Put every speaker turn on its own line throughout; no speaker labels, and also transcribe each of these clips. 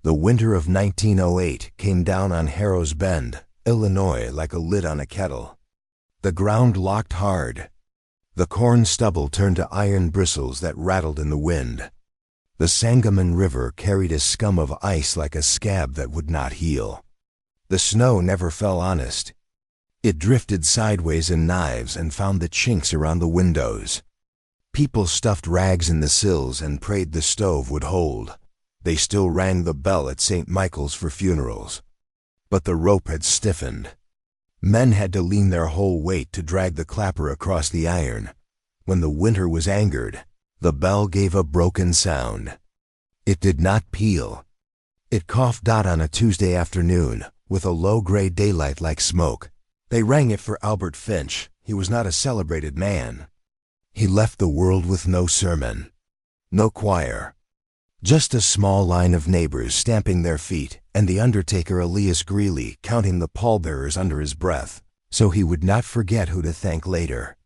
The winter of 1908 came down on Harrow's Bend, Illinois, like a lid on a kettle. The ground locked hard. The corn stubble turned to iron bristles that rattled in the wind. The Sangamon River carried a scum of ice like a scab that would not heal. The snow never fell honest. It drifted sideways in knives and found the chinks around the windows. People stuffed rags in the sills and prayed the stove would hold. They still rang the bell at St. Michael's for funerals. But the rope had stiffened. Men had to lean their whole weight to drag the clapper across the iron. When the winter was angered, the bell gave a broken sound. It did not peal. It coughed out on a Tuesday afternoon, with a low-gray daylight like smoke. They rang it for Albert Finch. He was not a celebrated man. He left the world with no sermon, no choir. Just a small line of neighbors stamping their feet, and the undertaker Elias Greeley counting the pallbearers under his breath, so he would not forget who to thank later.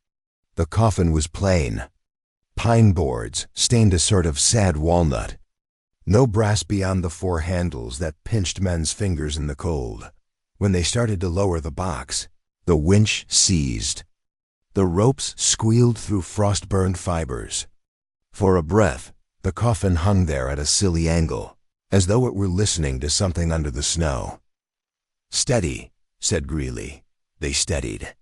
The coffin was plain. Pine boards, stained a sort of sad walnut. No brass beyond the four handles that pinched men's fingers in the cold. When they started to lower the box, the winch seized. The ropes squealed through frost-burned fibers. For a breath, the coffin hung there at a silly angle, as though it were listening to something under the snow. "Steady," said Greeley. They steadied.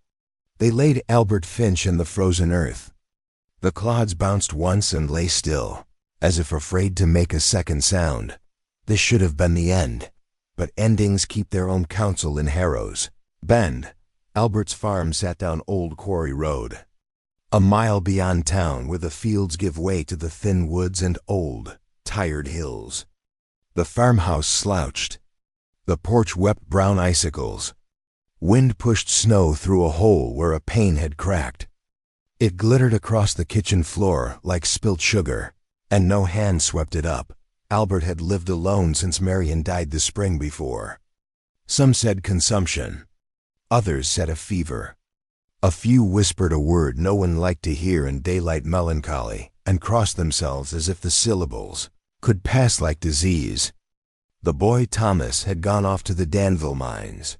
They laid Albert Finch in the frozen earth. The clods bounced once and lay still, as if afraid to make a second sound. This should have been the end, but endings keep their own counsel in Harrow's Bend. Albert's farm sat down Old Quarry Road. A mile beyond town where the fields give way to the thin woods and old, tired hills. The farmhouse slouched. The porch wept brown icicles. Wind pushed snow through a hole where a pane had cracked. It glittered across the kitchen floor like spilt sugar, and no hand swept it up. Albert had lived alone since Marion died the spring before. Some said consumption. Others said a fever. A few whispered a word no one liked to hear in daylight melancholy, and crossed themselves as if the syllables could pass like disease. The boy Thomas had gone off to the Danville mines.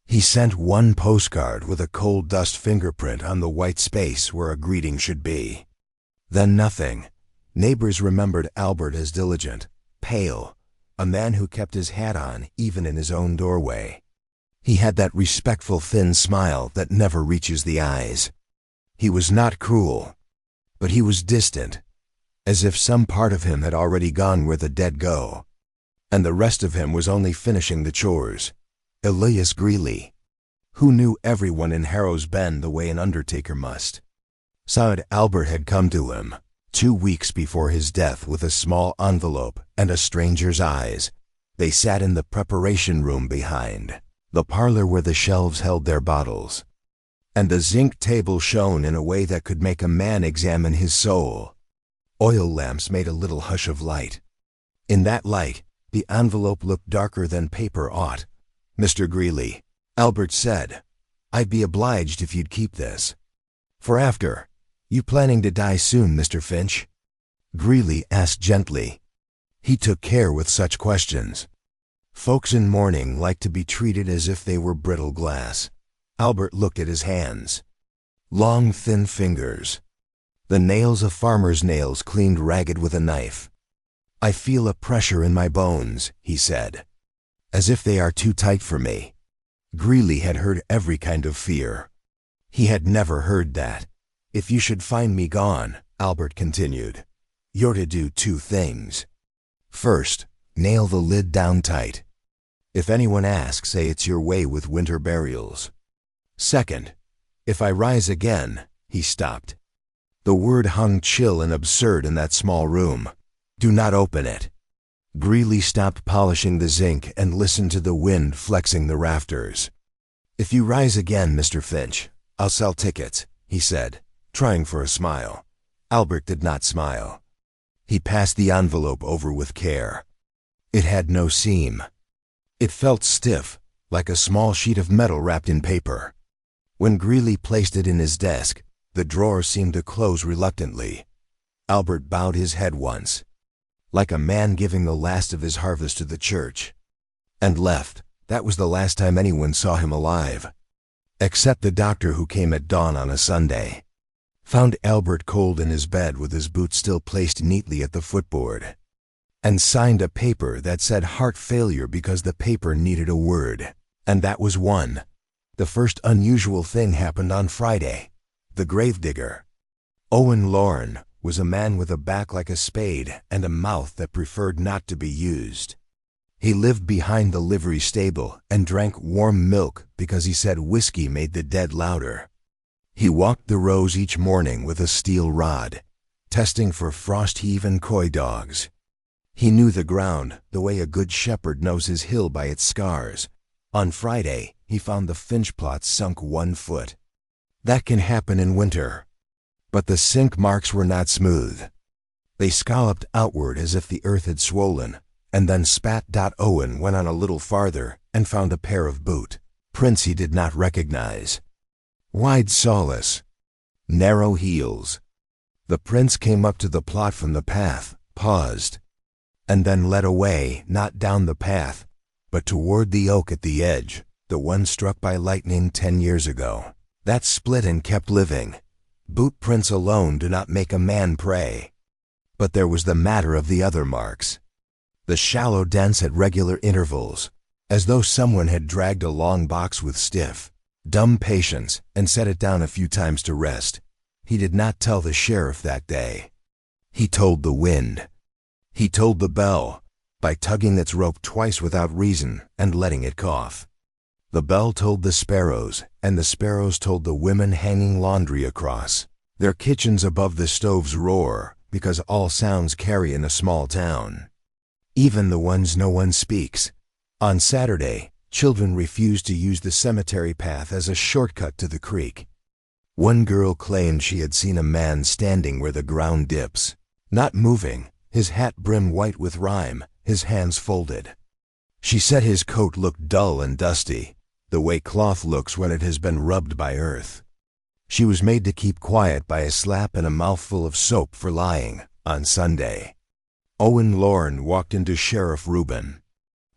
He sent one postcard with a coal dust fingerprint on the white space where a greeting should be. Then nothing. Neighbors remembered Albert as diligent, pale, a man who kept his hat on even in his own doorway. He had that respectful thin smile that never reaches the eyes. He was not cruel, but he was distant, as if some part of him had already gone where the dead go, and the rest of him was only finishing the chores. Elias Greeley, who knew everyone in Harrow's Bend the way an undertaker must, saw it. Albert had come to him 2 weeks before his death with a small envelope and a stranger's eyes. They sat in the preparation room behind, the parlor where the shelves held their bottles, and the zinc table shone in a way that could make a man examine his soul. Oil lamps made a little hush of light. In that light, the envelope looked darker than paper ought. "Mr. Greeley," Albert said, "I'd be obliged if you'd keep this. For after. You planning to die soon, Mr. Finch?" Greeley asked gently. He took care with such questions. Folks in mourning like to be treated as if they were brittle glass. Albert looked at his hands. Long, thin fingers. The nails of farmer's nails cleaned ragged with a knife. "I feel a pressure in my bones," he said, "as if they are too tight for me." Greeley had heard every kind of fear. He had never heard that. "If you should find me gone," Albert continued, "you're to do 2 things. First, nail the lid down tight. If anyone asks, say it's your way with winter burials. Second, if I rise again," he stopped. The word hung chill and absurd in that small room. "Do not open it." Greeley stopped polishing the zinc and listened to the wind flexing the rafters. "If you rise again, Mr. Finch, I'll sell tickets," he said, trying for a smile. Albert did not smile. He passed the envelope over with care. It had no seam. It felt stiff, like a small sheet of metal wrapped in paper. When Greeley placed it in his desk, the drawer seemed to close reluctantly. Albert bowed his head once. like a man giving the last of his harvest to the church. And left. That was the last time anyone saw him alive. Except the doctor who came at dawn on a Sunday. Found Albert cold in his bed with his boots still placed neatly at the footboard. And signed a paper that said heart failure because the paper needed a word. And that was one. The first unusual thing happened on Friday. The gravedigger. Owen Lorne was a man with a back like a spade and a mouth that preferred not to be used. He lived behind the livery stable and drank warm milk because he said whiskey made the dead louder. He walked the rows each morning with a steel rod, testing for frost-heave and coy dogs. He knew the ground the way a good shepherd knows his hill by its scars. On Friday, he found the finch plots sunk 1 foot. That can happen in winter. But the sink marks were not smooth. They scalloped outward as if the earth had swollen, and then spat. Owen went on a little farther and found a pair of prints he did not recognize. Wide soles. Narrow heels. The prints came up to the plot from the path, paused, and then led away, not down the path, but toward the oak at the edge, the one struck by lightning 10 years ago. That split and kept living. Boot prints alone do not make a man pray. But there was the matter of the other marks. The shallow dents at regular intervals, as though someone had dragged a long box with stiff, dumb patience and set it down a few times to rest. He did not tell the sheriff that day. He told the wind. He told the bell, by tugging its rope twice without reason and letting it cough. The bell told the sparrows, and the sparrows told the women hanging laundry across. Their kitchens above the stoves roar, because all sounds carry in a small town. Even the ones no one speaks. On Saturday, children refused to use the cemetery path as a shortcut to the creek. One girl claimed she had seen a man standing where the ground dips, not moving, his hat brim white with rime, his hands folded. She said his coat looked dull and dusty, the way cloth looks when it has been rubbed by earth. She was made to keep quiet by a slap and a mouthful of soap for lying, on Sunday. Owen Lorne walked into Sheriff Reuben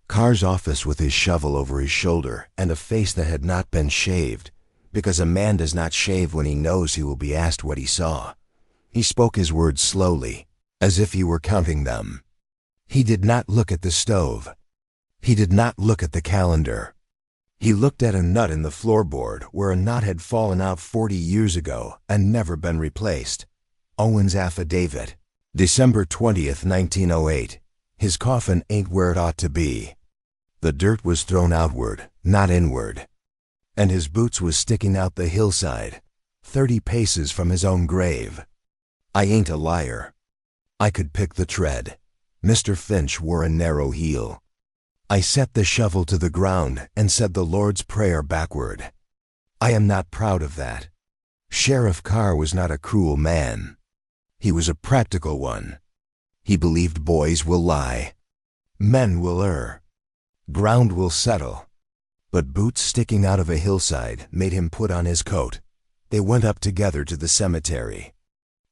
Carr's office with his shovel over his shoulder and a face that had not been shaved, because a man does not shave when he knows he will be asked what he saw. He spoke his words slowly, as if he were counting them. He did not look at the stove. He did not look at the calendar. He looked at a nut in the floorboard where a knot had fallen out 40 years ago and never been replaced. Owen's affidavit. December 20th, 1908. His coffin ain't where it ought to be. The dirt was thrown outward, not inward. And his boots was sticking out the hillside, 30 paces from his own grave. I ain't a liar. I could pick the tread. Mr. Finch wore a narrow heel. I set the shovel to the ground and said the Lord's Prayer backward. I am not proud of that. Sheriff Carr was not a cruel man. He was a practical one. He believed boys will lie. Men will err. Ground will settle. But boots sticking out of a hillside made him put on his coat. They went up together to the cemetery.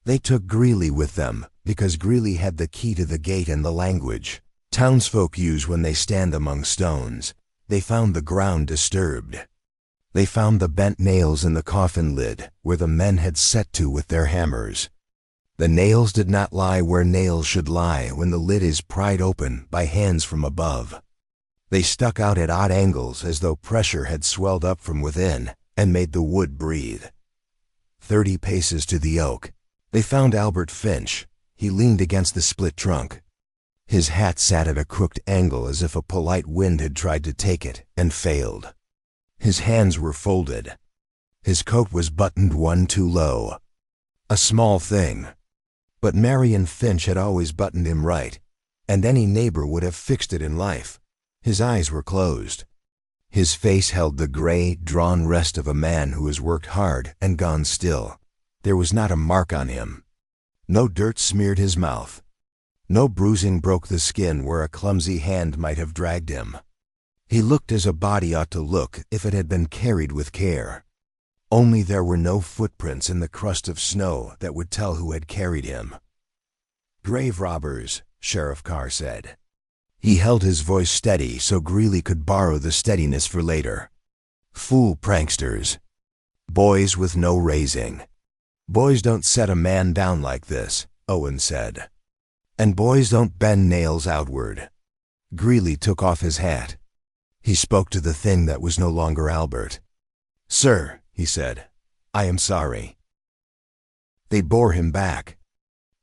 They took Greeley with them, because Greeley had the key to the gate and the language townsfolk use when they stand among stones. They found the ground disturbed. They found the bent nails in the coffin lid, where the men had set to with their hammers. The nails did not lie where nails should lie when the lid is pried open by hands from above. They stuck out at odd angles as though pressure had swelled up from within and made the wood breathe. 30 paces to the oak, they found Albert Finch. He leaned against the split trunk. His hat sat at a crooked angle as if a polite wind had tried to take it and failed. His hands were folded. His coat was buttoned one too low. A small thing. But Marion Finch had always buttoned him right, and any neighbor would have fixed it in life. His eyes were closed. His face held the gray, drawn rest of a man who has worked hard and gone still. There was not a mark on him. No dirt smeared his mouth. No bruising broke the skin where a clumsy hand might have dragged him. He looked as a body ought to look if it had been carried with care. Only there were no footprints in the crust of snow that would tell who had carried him. "Grave robbers," Sheriff Carr said. He held his voice steady so Greeley could borrow the steadiness for later. "Fool pranksters. Boys with no raising. Boys don't set a man down like this," Owen said. "And boys don't bend nails outward." Greeley took off his hat. He spoke to the thing that was no longer Albert. "Sir," he said, "I am sorry." They bore him back.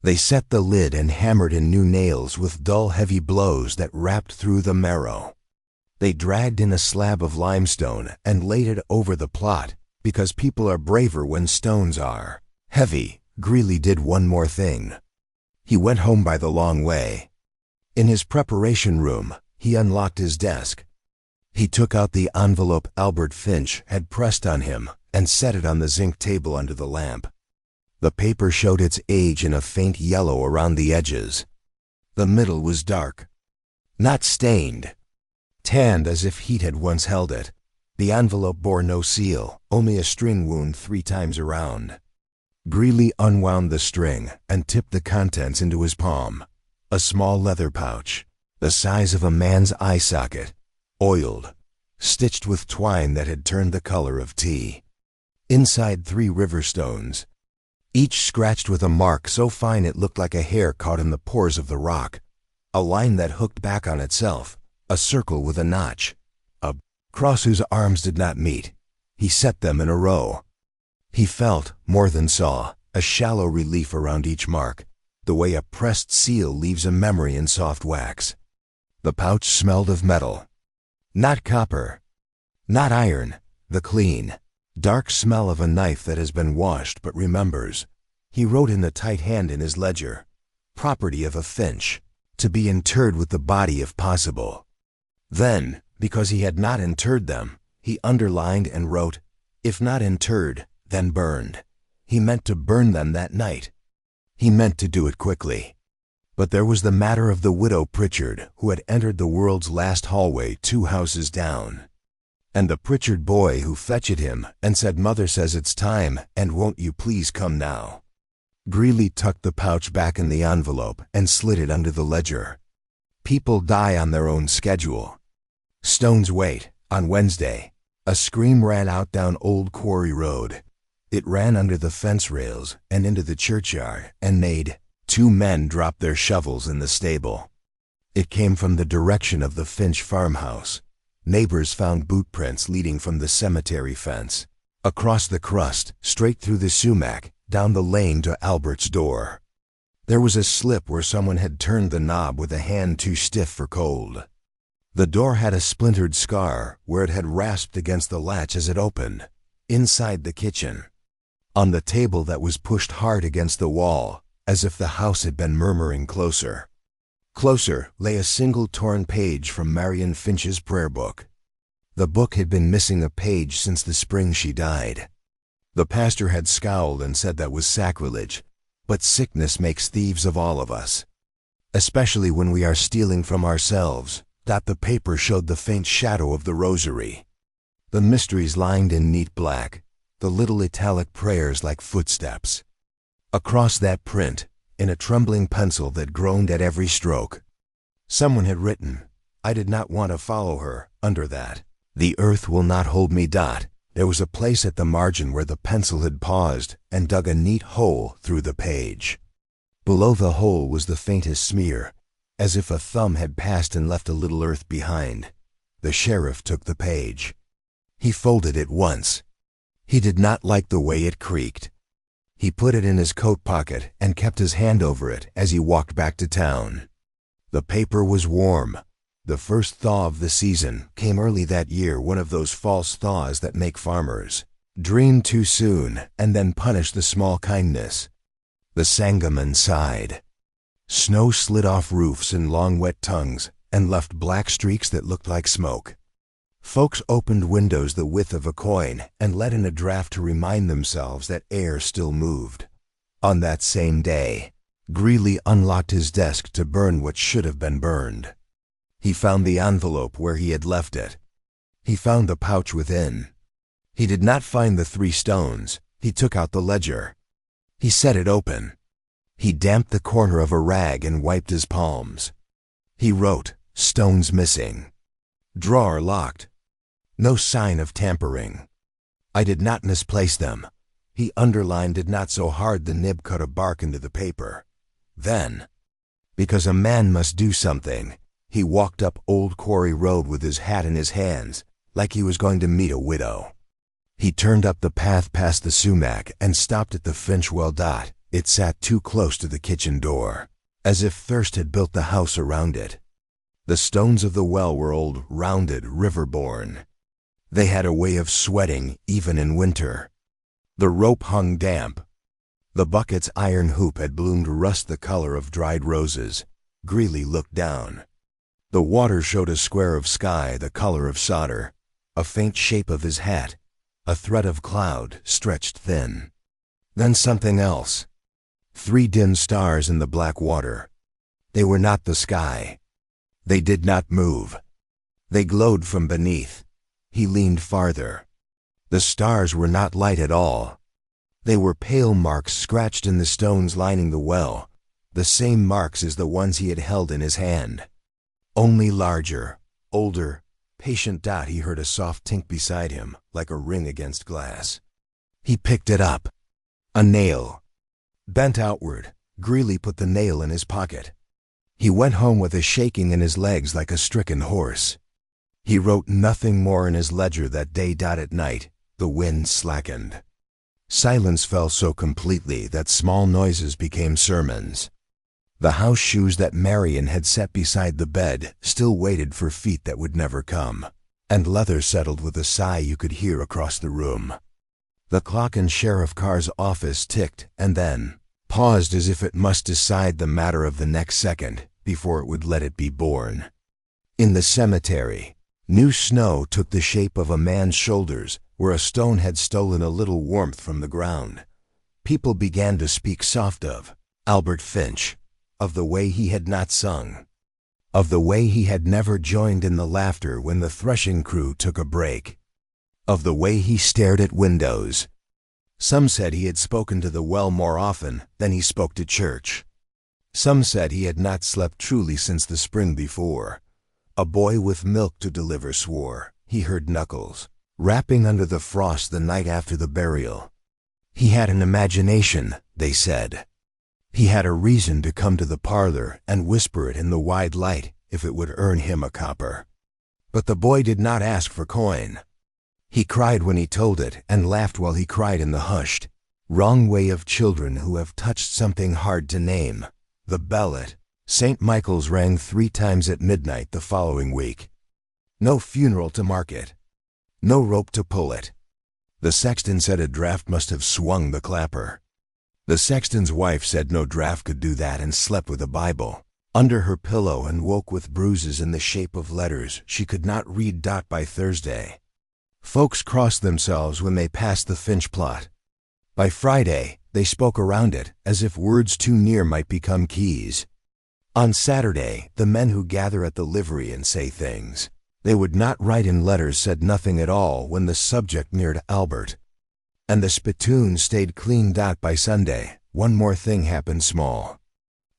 They set the lid and hammered in new nails with dull, heavy blows that rapped through the marrow. They dragged in a slab of limestone and laid it over the plot, because people are braver when stones are heavy. Greeley did one more thing. He went home by the long way. In his preparation room, he unlocked his desk. He took out the envelope Albert Finch had pressed on him and set it on the zinc table under the lamp. The paper showed its age in a faint yellow around the edges. The middle was dark, not stained, tanned as if heat had once held it. The envelope bore no seal, only a string wound 3 times around. Greeley unwound the string and tipped the contents into his palm. A small leather pouch, the size of a man's eye socket, oiled, stitched with twine that had turned the color of tea. Inside 3 river stones, each scratched with a mark so fine it looked like a hair caught in the pores of the rock, a line that hooked back on itself, a circle with a notch, a cross whose arms did not meet. He set them in a row. He felt, more than saw, a shallow relief around each mark, the way a pressed seal leaves a memory in soft wax. The pouch smelled of metal. Not copper, not iron, the clean, dark smell of a knife that has been washed but remembers. He wrote in the tight hand in his ledger, "Property of a Finch, to be interred with the body if possible." Then, because he had not interred them, he underlined and wrote, "If not interred, then burned." He meant to burn them that night. He meant to do it quickly. But there was the matter of the widow Pritchard, who had entered the world's last hallway 2 houses down. And the Pritchard boy who fetched him and said, "Mother says it's time, and won't you please come now?" Greeley tucked the pouch back in the envelope and slid it under the ledger. People die on their own schedule. Stones wait. On Wednesday, a scream ran out down Old Quarry Road. It ran under the fence rails and into the churchyard and made 2 men drop their shovels in the stable. It came from the direction of the Finch farmhouse. Neighbors found boot prints leading from the cemetery fence, across the crust, straight through the sumac, down the lane to Albert's door. There was a slip where someone had turned the knob with a hand too stiff for cold. The door had a splintered scar where it had rasped against the latch as it opened, inside the kitchen. On the table that was pushed hard against the wall, as if the house had been murmuring closer. Closer lay a single torn page from Marion Finch's prayer book. The book had been missing a page since the spring she died. The pastor had scowled and said that was sacrilege, but sickness makes thieves of all of us, especially when we are stealing from ourselves. The paper showed the faint shadow of the rosary, the mysteries lined in neat black, the little italic prayers like footsteps. Across that print, in a trembling pencil that groaned at every stroke, someone had written, "I did not want to follow her," under that, "The earth will not hold me." There was a place at the margin where the pencil had paused and dug a neat hole through the page. Below the hole was the faintest smear, as if a thumb had passed and left a little earth behind. The sheriff took the page. He folded it once. He did not like the way it creaked. He put it in his coat pocket and kept his hand over it as he walked back to town. The paper was warm. The first thaw of the season came early that year, one of those false thaws that make farmers dream too soon and then punish the small kindness. The Sangamon sighed. Snow slid off roofs in long wet tongues and left black streaks that looked like smoke. Folks opened windows the width of a coin and let in a draft to remind themselves that air still moved. On that same day, Greeley unlocked his desk to burn what should have been burned. He found the envelope where he had left it. He found the pouch within. He did not find the 3 stones. He took out the ledger. He set it open. He damped the corner of a rag and wiped his palms. He wrote, "Stones missing. Drawer locked. No sign of tampering. I did not misplace them." He underlined it not so hard the nib cut a bark into the paper. Then, because a man must do something, he walked up Old Quarry Road with his hat in his hands, like he was going to meet a widow. He turned up the path past the sumac and stopped at the Finchwell dot. It sat too close to the kitchen door, as if thirst had built the house around it. The stones of the well were old, rounded, river-born. They had a way of sweating even in winter. The rope hung damp. The bucket's iron hoop had bloomed rust the color of dried roses. Greeley looked down. The water showed a square of sky the color of solder, a faint shape of his hat, a thread of cloud stretched thin. Then something else. 3 dim stars in the black water. They were not the sky. They did not move. They glowed from beneath. He leaned farther. The stars were not light at all. They were pale marks scratched in the stones lining the well, the same marks as the ones he had held in his hand. Only larger, older, patient. He heard a soft tink beside him, like a ring against glass. He picked it up. A nail. Bent outward, Greeley put the nail in his pocket. He went home with a shaking in his legs like a stricken horse. He wrote nothing more in his ledger that day. At night, the wind slackened. Silence fell so completely that small noises became sermons. The house shoes that Marion had set beside the bed still waited for feet that would never come, and leather settled with a sigh you could hear across the room. The clock in Sheriff Carr's office ticked and then paused as if it must decide the matter of the next second before it would let it be born. In the cemetery, new snow took the shape of a man's shoulders where a stone had stolen a little warmth from the ground. People began to speak soft of Albert Finch, of the way he had not sung, of the way he had never joined in the laughter when the threshing crew took a break, of the way he stared at windows. Some said he had spoken to the well more often than he spoke to church. Some said he had not slept truly since the spring before. A boy with milk to deliver swore he heard Knuckles rapping under the frost the night after the burial. He had an imagination, they said. He had a reason to come to the parlor and whisper it in the wide light if it would earn him a copper. But the boy did not ask for coin. He cried when he told it and laughed while he cried in the hushed, wrong way of children who have touched something hard to name. The bell at St. Michael's rang 3 times at midnight the following week. No funeral to mark it. No rope to pull it. The sexton said a draft must have swung the clapper. The sexton's wife said no draft could do that and slept with a Bible under her pillow and woke with bruises in the shape of letters she could not read. By Thursday, folks crossed themselves when they passed the Finch plot. By Friday, they spoke around it as if words too near might become keys. On Saturday, the men who gather at the livery and say things they would not write in letters said nothing at all when the subject neared Albert. And the spittoon stayed clean. By Sunday, one more thing happened small.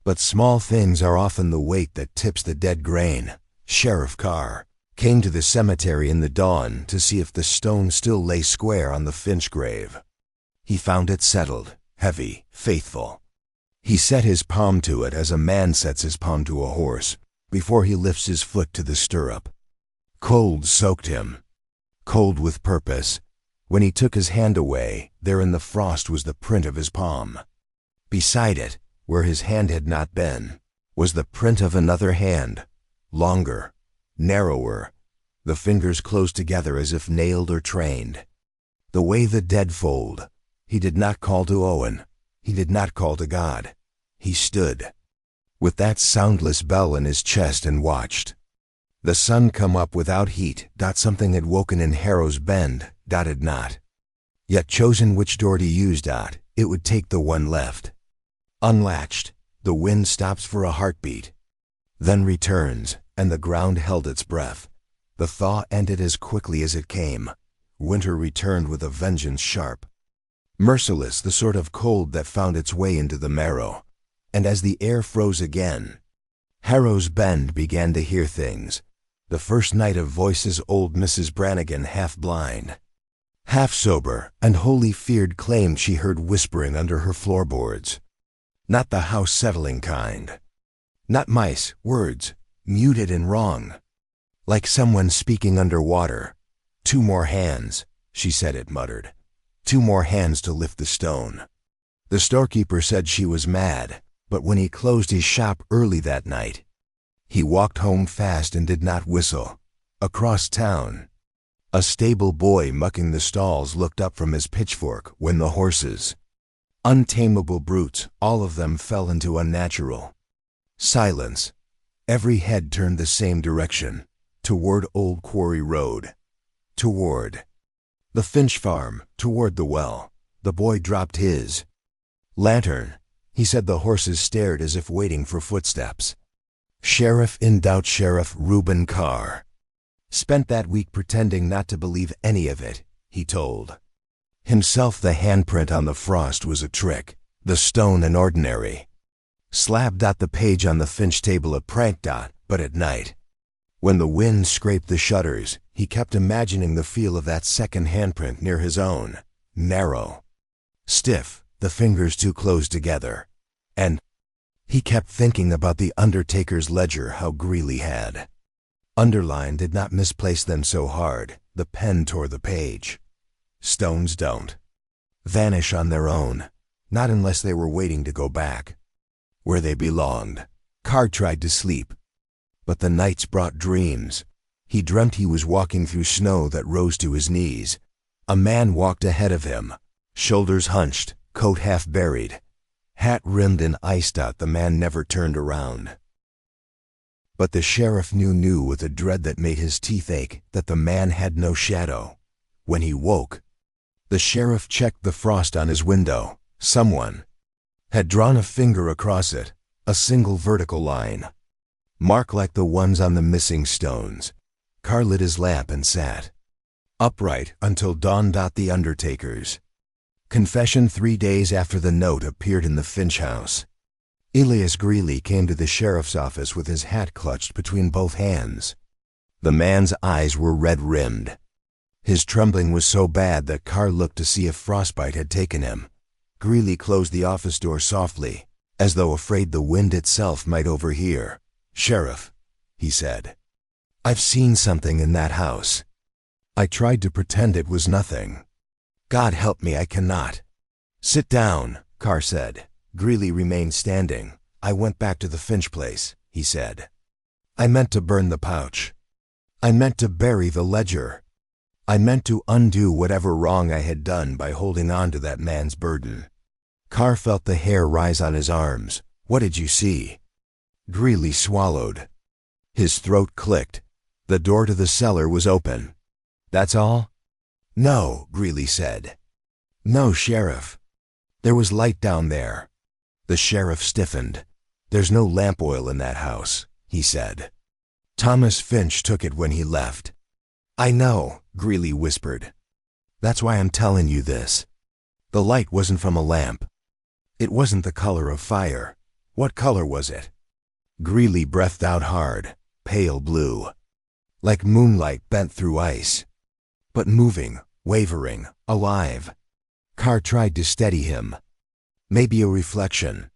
But small things are often the weight that tips the dead grain. Sheriff Carr came to the cemetery in the dawn to see if the stone still lay square on the Finch grave. He found it settled, heavy, faithful. He set his palm to it as a man sets his palm to a horse before he lifts his foot to the stirrup. Cold soaked him. Cold with purpose. When he took his hand away, there in the frost was the print of his palm. Beside it, where his hand had not been, was the print of another hand, longer, narrower, the fingers closed together as if nailed or trained. The way the dead fold. He did not call to Owen. He did not call to God. He stood with that soundless bell in his chest and watched the sun come up without heat. Something had woken in Harrow's Bend. Had not yet chosen which door to use. It would take the one left. Unlatched, the wind stops for a heartbeat, then returns, and the ground held its breath. The thaw ended as quickly as it came. Winter returned with a vengeance sharp, merciless, the sort of cold that found its way into the marrow. and as the air froze again, Harrow's Bend began to hear things. The first night of voices old Mrs. Brannigan, half blind, half sober, and wholly feared, claimed she heard whispering under her floorboards. Not the house-settling kind. Not mice, words, muted and wrong. Like someone speaking underwater. 2 more hands, she said it muttered. 2 more hands to lift the stone. The storekeeper said she was mad, but when he closed his shop early that night, he walked home fast and did not whistle. Across town, a stable boy mucking the stalls looked up from his pitchfork when the horses, untamable brutes, all of them, fell into unnatural silence. Every head turned the same direction, toward Old Quarry Road, toward the Finch farm, toward the well. The boy dropped his lantern. He said the horses stared as if waiting for footsteps. Sheriff in doubt, Sheriff Reuben Carr, spent that week pretending not to believe any of it, he told himself. The handprint on the frost was a trick, the stone an ordinary slab. The page on the Finch table a prank. But at night, when the wind scraped the shutters, he kept imagining the feel of that second handprint near his own, narrow, stiff, the fingers too close together. And he kept thinking about the undertaker's ledger, how Greeley had underlined, did not misplace them so hard. The pen tore the page. Stones don't vanish on their own, not unless they were waiting to go back where they belonged. Carr tried to sleep, but the nights brought dreams. He dreamt he was walking through snow that rose to his knees. A man walked ahead of him, shoulders hunched, coat half buried, hat rimmed in ice. The man never turned around. But the sheriff knew with a dread that made his teeth ache that the man had no shadow. When he woke, the sheriff checked the frost on his window. Someone had drawn a finger across it, a single vertical line, mark like the ones on the missing stones. Carr lit his lamp and sat upright until dawn. The undertaker's confession 3 days after the note appeared in the Finch house. Elias Greeley came to the sheriff's office with his hat clutched between both hands. The man's eyes were red-rimmed. His trembling was so bad that Carr looked to see if frostbite had taken him. Greeley closed the office door softly, as though afraid the wind itself might overhear. "Sheriff," he said, "I've seen something in that house. I tried to pretend it was nothing. God help me, I cannot." "Sit down," Carr said. Greeley remained standing. "I went back to the Finch place," he said. "I meant to burn the pouch. I meant to bury the ledger. I meant to undo whatever wrong I had done by holding on to that man's burden." Carr felt the hair rise on his arms. "What did you see?" Greeley swallowed. His throat clicked. The door to the cellar was open. "That's all?" "No," Greeley said. "No, Sheriff. There was light down there." The sheriff stiffened. "There's no lamp oil in that house," he said. "Thomas Finch took it when he left." "I know," Greeley whispered. "That's why I'm telling you this. The light wasn't from a lamp. It wasn't the color of fire. What color was it?" Greeley breathed out hard. "Pale blue. Like moonlight bent through ice. But moving, wavering, alive." Carr tried to steady him. "Maybe a reflection."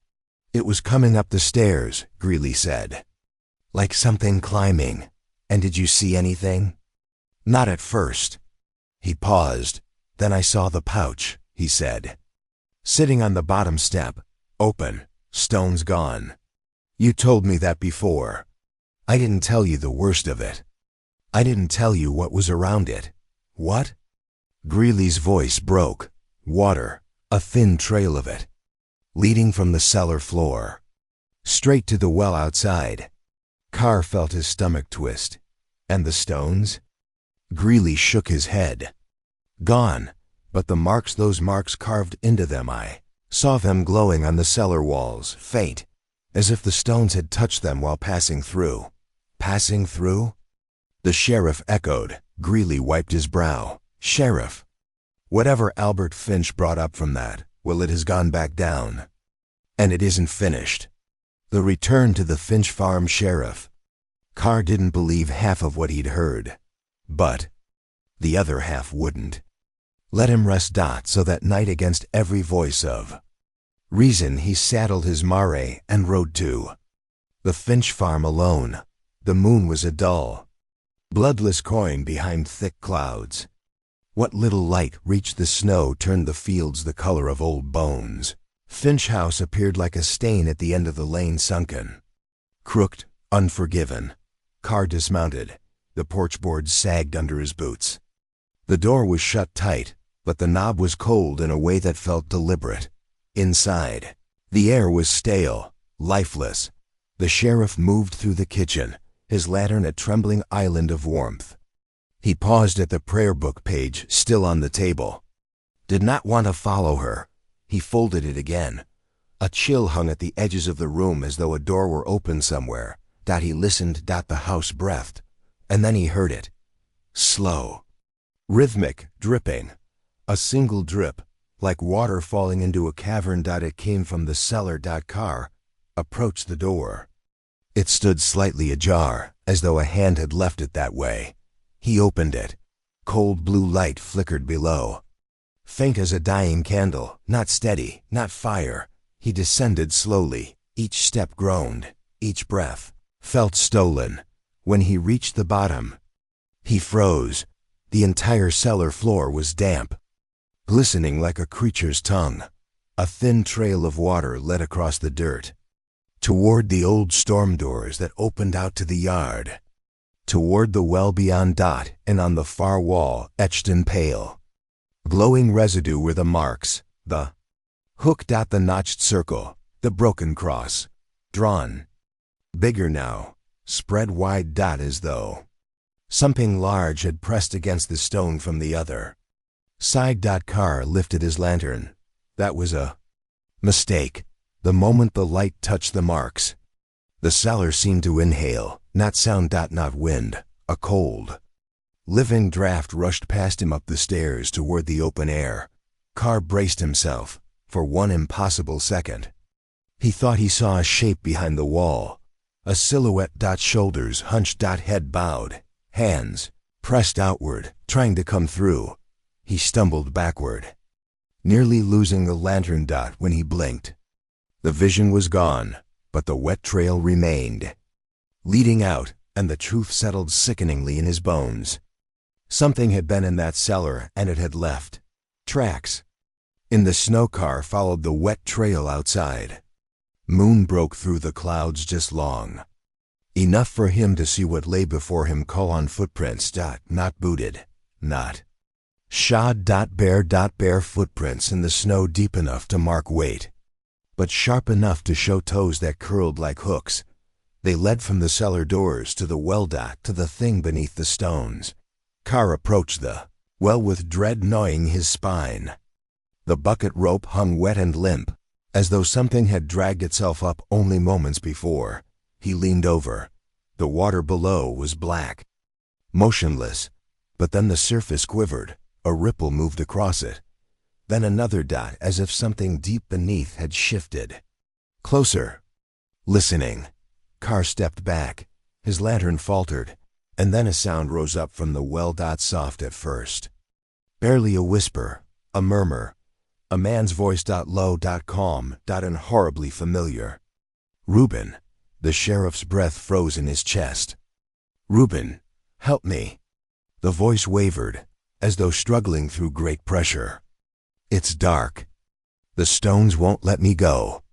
"It was coming up the stairs," Greeley said. "Like something climbing." "And did you see anything?" "Not at first." He paused. "Then I saw the pouch," he said. "Sitting on the bottom step, open, stones gone. You told me that before. I didn't tell you the worst of it. I didn't tell you what was around it." "What?" Greeley's voice broke. "Water, a thin trail of it, leading from the cellar floor, straight to the well outside." Carr felt his stomach twist. "And the stones?" Greeley shook his head. "Gone, but the marks those marks carved into them, I saw them glowing on the cellar walls, faint, as if the stones had touched them while passing through." "Passing through?" The sheriff echoed. Greeley wiped his brow. "Sheriff, whatever Albert Finch brought up from that, well, it has gone back down. And it isn't finished. The return to the Finch Farm sheriff. Carr didn't believe half of what he'd heard. But the other half wouldn't. Let him rest. So that night, against every voice of reason, he saddled his mare and rode to the Finch Farm alone. The moon was a dull, bloodless coin behind thick clouds. What little light reached the snow turned the fields the color of old bones. Finch House appeared like a stain at the end of the lane, sunken, crooked, unforgiven. Carr dismounted. The porch boards sagged under his boots. The door was shut tight, but the knob was cold in a way that felt deliberate. Inside, the air was stale, lifeless. The sheriff moved through the kitchen, his lantern a trembling island of warmth. He paused at the prayer book page still on the table. Did not want to follow her. He folded it again. A chill hung at the edges of the room as though a door were open somewhere. He listened. The house breathed. And then he heard it. Slow, rhythmic, dripping. A single drip, like water falling into a cavern. It came from the cellar. Carr approached the door. It stood slightly ajar, as though a hand had left it that way. He opened it. Cold blue light flickered below. Faint as a dying candle, not steady, not fire. He descended slowly. Each step groaned. Each breath felt stolen. When he reached the bottom, he froze. The entire cellar floor was damp, glistening like a creature's tongue. A thin trail of water led across the dirt, toward the old storm doors that opened out to the yard, toward the well beyond. And on the far wall, etched in pale, glowing residue, were the marks, the hook. The notched circle, the broken cross, drawn bigger now, spread wide. As though something large had pressed against the stone from the other side. Carr lifted his lantern. That was a mistake. The moment the light touched the marks, the cellar seemed to inhale, not sound. Not wind. A cold, living draft rushed past him up the stairs toward the open air. Carr braced himself. For one impossible second, he thought he saw a shape behind the wall, a silhouette. Shoulders hunched. Head bowed, hands pressed outward, trying to come through. He stumbled backward, nearly losing the lantern. When he blinked, the vision was gone, but the wet trail remained, leading out, and the truth settled sickeningly in his bones. Something had been in that cellar, and it had left tracks. In the snow, Carr followed the wet trail outside. Moon broke through the clouds just long enough for him to see what lay before him. Call on footprints. Not booted, not shod. Bare footprints in the snow, deep enough to mark weight, but sharp enough to show toes that curled like hooks. They led from the cellar doors to the well. To the thing beneath the stones. Carr approached the well with dread gnawing his spine. The bucket rope hung wet and limp, as though something had dragged itself up only moments before. He leaned over. The water below was black, motionless, but then the surface quivered. A ripple moved across it. Then another. As if something deep beneath had shifted. Closer. Listening. Carr stepped back. His lantern faltered, and then a sound rose up from the well. Soft at first. Barely a whisper, a murmur. A man's voice. Low. Calm. And horribly familiar. Reuben. The sheriff's breath froze in his chest. Reuben, help me. The voice wavered, as though struggling through great pressure. It's dark. The stones won't let me go.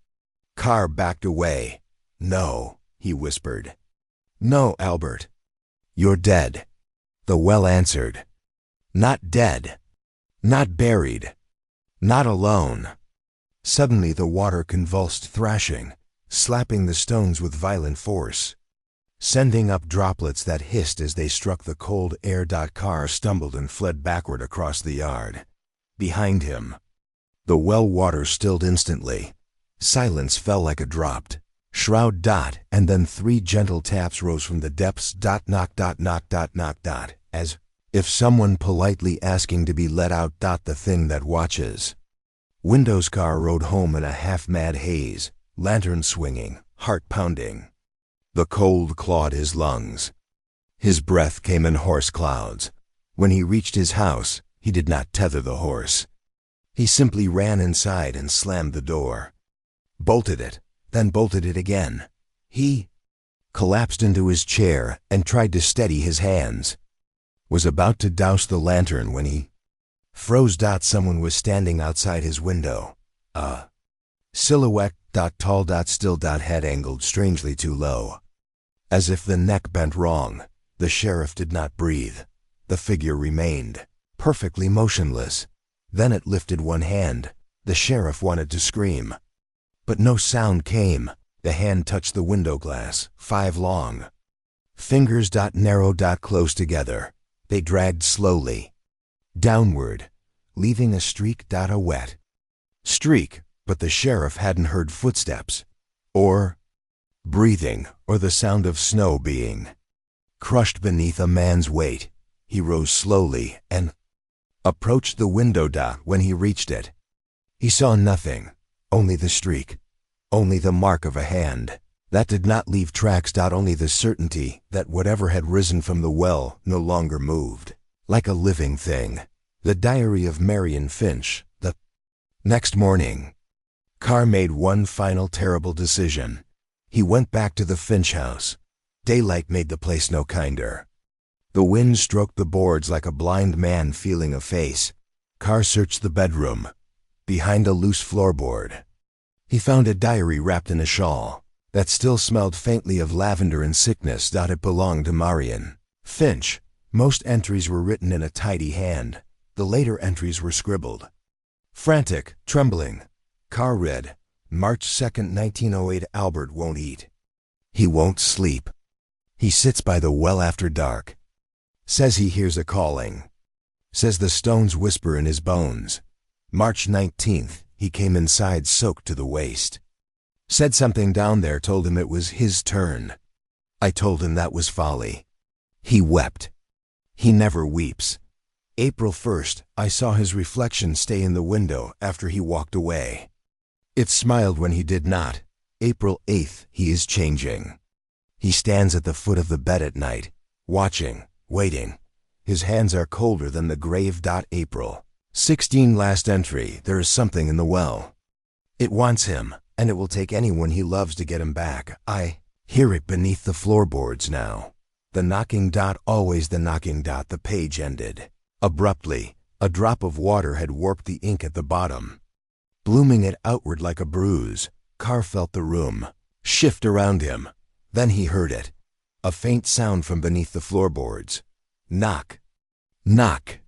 Carr backed away. No, he whispered. No, Albert. You're dead. The well answered. Not dead. Not buried. Not alone. Suddenly the water convulsed, thrashing, slapping the stones with violent force, sending up droplets that hissed as they struck the cold air. Carr stumbled and fled backward across the yard. Behind him, the well water stilled instantly. Silence fell like a dropped shroud. And then 3 gentle taps rose from the depths. Knock. Knock. As if someone politely asking to be let out. The thing that watches Windows Carr rode home in a half-mad haze, lantern swinging, heart pounding. The cold clawed his lungs. His breath came in hoarse clouds. When he reached his house, he did not tether the horse. He simply ran inside and slammed the door. Bolted it, then bolted it again. He collapsed into his chair and tried to steady his hands. Was about to douse the lantern when he froze. Someone was standing outside his window. A silhouette. Tall. Still. Head angled strangely too low. As if the neck bent wrong. The sheriff did not breathe. The figure remained perfectly motionless. Then it lifted one hand. The sheriff wanted to scream, but no sound came. The hand touched the window glass, 5 long fingers. Narrow. Close together. They dragged slowly downward, leaving a streak. A wet streak, but the sheriff hadn't heard footsteps, or breathing, or the sound of snow being crushed beneath a man's weight. He rose slowly and approached the window. When he reached it, he saw nothing, only the streak, only the mark of a hand that did not leave tracks. Only the certainty that whatever had risen from the well no longer moved, like a living thing. The Diary of Marion Finch. The next morning, Carr made one final terrible decision. He went back to the Finch house. Daylight made the place no kinder. The wind stroked the boards like a blind man feeling a face. Carr searched the bedroom. Behind a loose floorboard, he found a diary wrapped in a shawl that still smelled faintly of lavender and sickness. It belonged to Marion Finch. Most entries were written in a tidy hand. The later entries were scribbled. Frantic, trembling, Carr read, March 2nd, 1908. Albert won't eat. He won't sleep. He sits by the well after dark. Says he hears a calling. Says the stones whisper in his bones. March 19th, he came inside soaked to the waist. Said something down there told him it was his turn. I told him that was folly. He wept. He never weeps. April 1st, I saw his reflection stay in the window after he walked away. It smiled when he did not. April 8th, he is changing. He stands at the foot of the bed at night, watching, waiting. His hands are colder than the grave. April 16. Last entry. There is something in the well. It wants him, and it will take anyone he loves to get him back. I hear it beneath the floorboards now. The knocking. Always the knocking. The page ended. Abruptly, a drop of water had warped the ink at the bottom, blooming it outward like a bruise. Carr felt the room shift around him. Then he heard it. A faint sound from beneath the floorboards. Knock. Knock.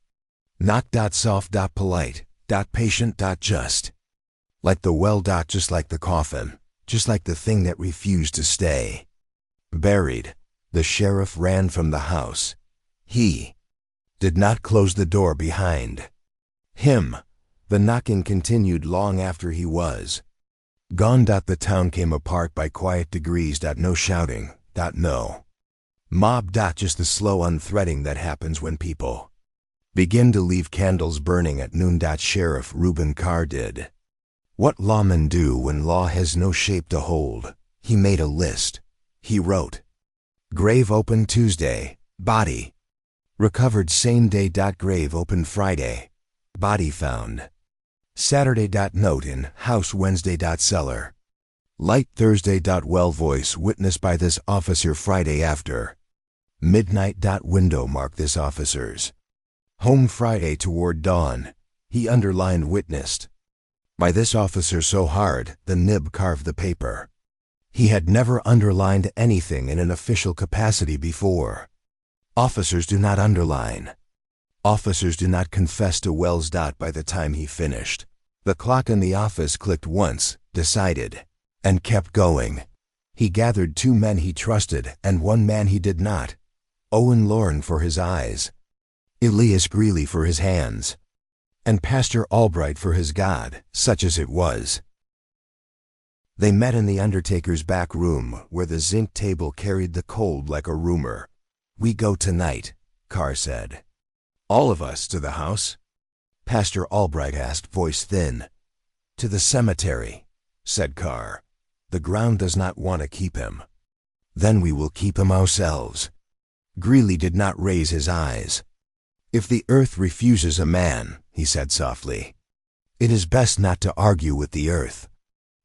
Knock. Soft. Polite. Patient. Just. Like the well. Just like the coffin. Just like the thing that refused to stay. Buried. The sheriff ran from the house. He did not close the door behind him. The knocking continued long after he was gone. The town came apart by quiet degrees. No shouting. No mob. Just the slow unthreading that happens when people begin to leave candles burning at noon. Sheriff Reuben Carr did what lawmen do when law has no shape to hold. He made a list. He wrote, grave open Tuesday, body recovered same day. Grave open Friday, body found Saturday. Note in house Wednesday. Cellar light Thursday. Well voice witnessed by this officer Friday after midnight. Window mark this officer's home Friday toward dawn. He underlined witnessed by this officer so hard the nib carved the paper. He had never underlined anything in an official capacity before. Officers do not underline. Officers do not confess to Wells. By the time he finished, the clock in the office clicked once, decided, and kept going. He gathered 2 men he trusted and 1 man he did not. Owen Lorne for his eyes, Elias Greeley for his hands, and Pastor Albright for his God, such as it was. They met in the undertaker's back room, where the zinc table carried the cold like a rumor. We go tonight, Carr said. All of us to the house? Pastor Albright asked, voice thin. To the cemetery, said Carr. The ground does not want to keep him. Then we will keep him ourselves. Greeley did not raise his eyes. If the earth refuses a man, he said softly, it is best not to argue with the earth.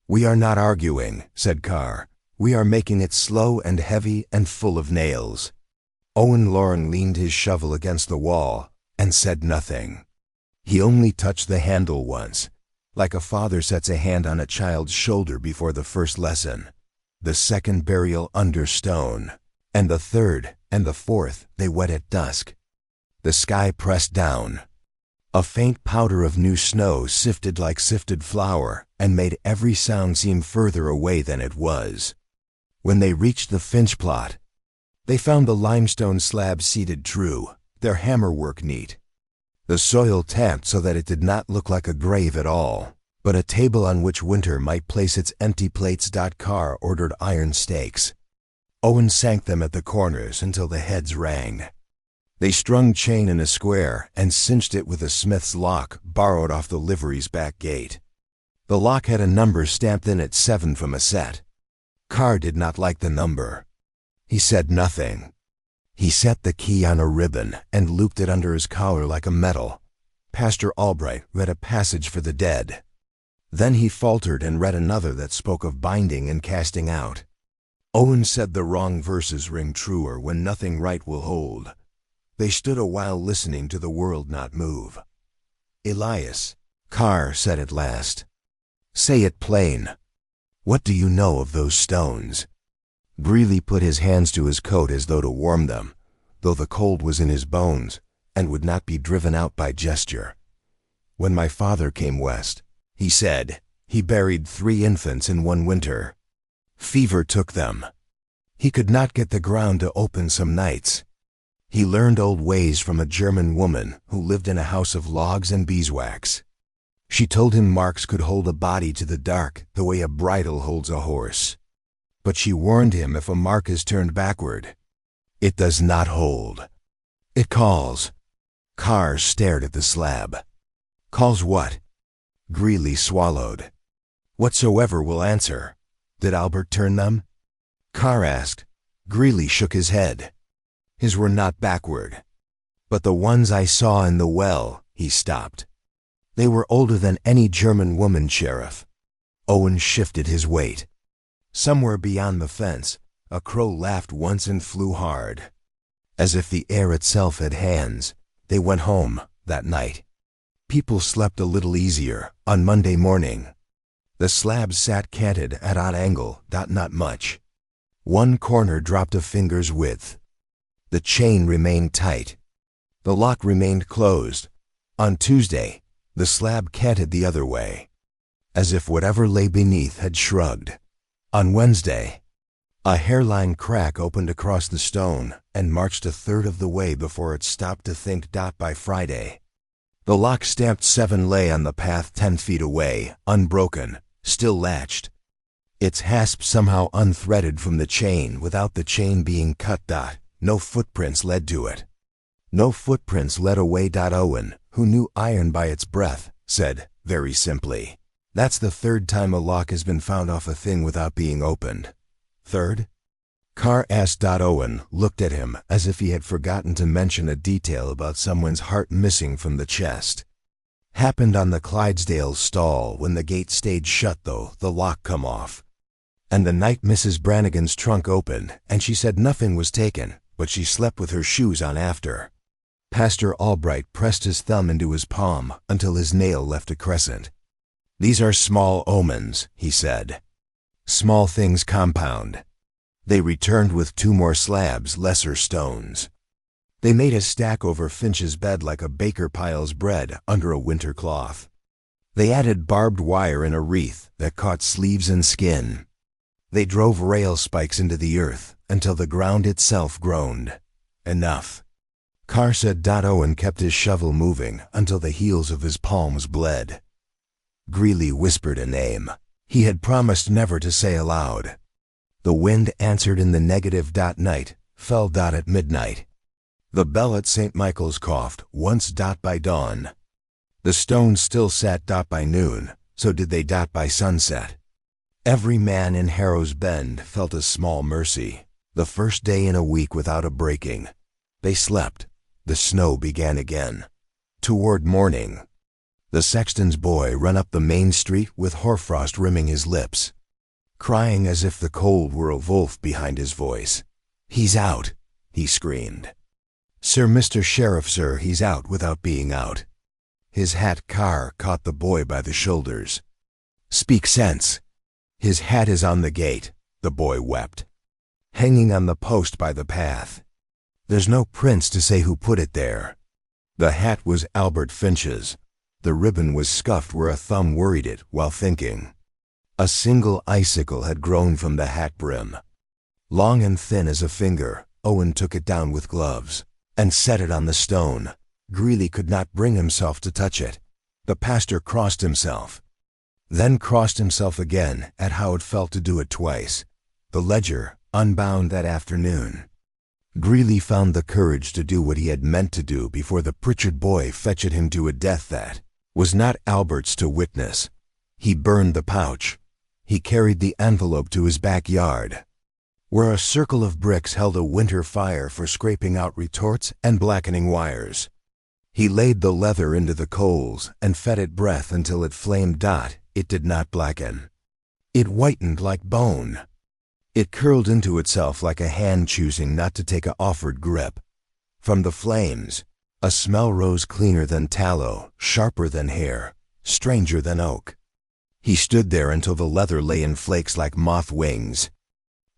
We are not arguing, said Carr. We are making it slow and heavy and full of nails. Owen Loring leaned his shovel against the wall and said nothing. He only touched the handle once, like a father sets a hand on a child's shoulder before the first lesson. The second burial under stone, and the third and the fourth they wet at dusk. The sky pressed down. A faint powder of new snow sifted like sifted flour and made every sound seem further away than it was. When they reached the Finch plot, they found the limestone slab seated true, their hammerwork neat. The soil tamped so that it did not look like a grave at all, but a table on which winter might place its empty plates. Carr ordered iron stakes. Owen sank them at the corners until the heads rang. They strung chain in a square and cinched it with a smith's lock borrowed off the livery's back gate. The lock had a number stamped in it 7 from a set. Carr did not like the number. He said nothing. He set the key on a ribbon and looped it under his collar like a medal. Pastor Albright read a passage for the dead. Then he faltered and read another that spoke of binding and casting out. Owen said the wrong verses ring truer when nothing right will hold. They stood a while listening to the world not move. Elias, Carr said at last, say it plain. What do you know of those stones? Greeley put his hands to his coat as though to warm them, though the cold was in his bones and would not be driven out by gesture. When my father came west, he said, he buried 3 infants in one winter. Fever took them. He could not get the ground to open some nights. He learned old ways from a German woman who lived in a house of logs and beeswax. She told him marks could hold a body to the dark the way a bridle holds a horse. But she warned him if a mark is turned backward, it does not hold. It calls. Carr stared at the slab. Calls what? Greeley swallowed. Whatsoever will answer. Did Albert turn them? Carr asked. Greeley shook his head. His were not backward. But the ones I saw in the well, he stopped. They were older than any German woman, Sheriff. Owen shifted his weight. Somewhere beyond the fence, a crow laughed once and flew hard. As if the air itself had hands, they went home that night. People slept a little easier on Monday morning. The slabs sat canted at odd angle, not much. One corner dropped a finger's width. The chain remained tight. The lock remained closed. On Tuesday, the slab canted the other way, as if whatever lay beneath had shrugged. On Wednesday, a hairline crack opened across the stone and marched a third of the way before it stopped to think. By Friday, the lock stamped 7 lay on the path 10 feet away, unbroken, still latched. Its hasp somehow unthreaded from the chain without the chain being cut. No footprints led to it. No footprints led away. Owen, who knew iron by its breath, said, very simply, that's the 3rd time a lock has been found off a thing without being opened. 3rd? Carr asked. Owen looked at him as if he had forgotten to mention a detail about someone's heart missing from the chest. Happened on the Clydesdale stall when the gate stayed shut though the lock come off. And the night Mrs. Brannigan's trunk opened and she said nothing was taken, but she slept with her shoes on after. Pastor Albright pressed his thumb into his palm until his nail left a crescent. These are small omens, he said. Small things compound. They returned with 2 more slabs, lesser stones. They made a stack over Finch's bed like a baker piles bread under a winter cloth. They added barbed wire in a wreath that caught sleeves and skin. They drove rail spikes into the earth until the ground itself groaned. Enough. Carr said. Owen kept his shovel moving until the heels of his palms bled. Greeley whispered a name he had promised never to say aloud. The wind answered in the negative. Night fell. At midnight. The bell at St. Michael's coughed once. By dawn. The stones still sat. By noon, so did they by sunset. Every man in Harrow's Bend felt a small mercy. The first day in a week without a breaking. They slept. The snow began again. Toward morning, the sexton's boy ran up the main street with hoarfrost rimming his lips, crying as if the cold were a wolf behind his voice. "He's out," he screamed. "Sir, Mr. Sheriff, sir, he's out without being out." His hat car caught the boy by the shoulders. "Speak sense." "His hat is on the gate," the boy wept, "hanging on the post by the path. There's no prince to say who put it there." The hat was Albert Finch's. The ribbon was scuffed where a thumb worried it while thinking. A single icicle had grown from the hat brim. Long and thin as a finger, Owen took it down with gloves and set it on the stone. Greeley could not bring himself to touch it. The pastor crossed himself, then crossed himself again at how it felt to do it twice. The ledger unbound that afternoon. Greeley found the courage to do what he had meant to do before the Pritchard boy fetched him to a death that was not Albert's to witness. He burned the pouch. He carried the envelope to his backyard, where a circle of bricks held a winter fire for scraping out retorts and blackening wires. He laid the leather into the coals and fed it breath until it flamed. It did not blacken. It whitened like bone. It curled into itself like a hand choosing not to take a offered grip. From the flames, a smell rose cleaner than tallow, sharper than hair, stranger than oak. He stood there until the leather lay in flakes like moth wings,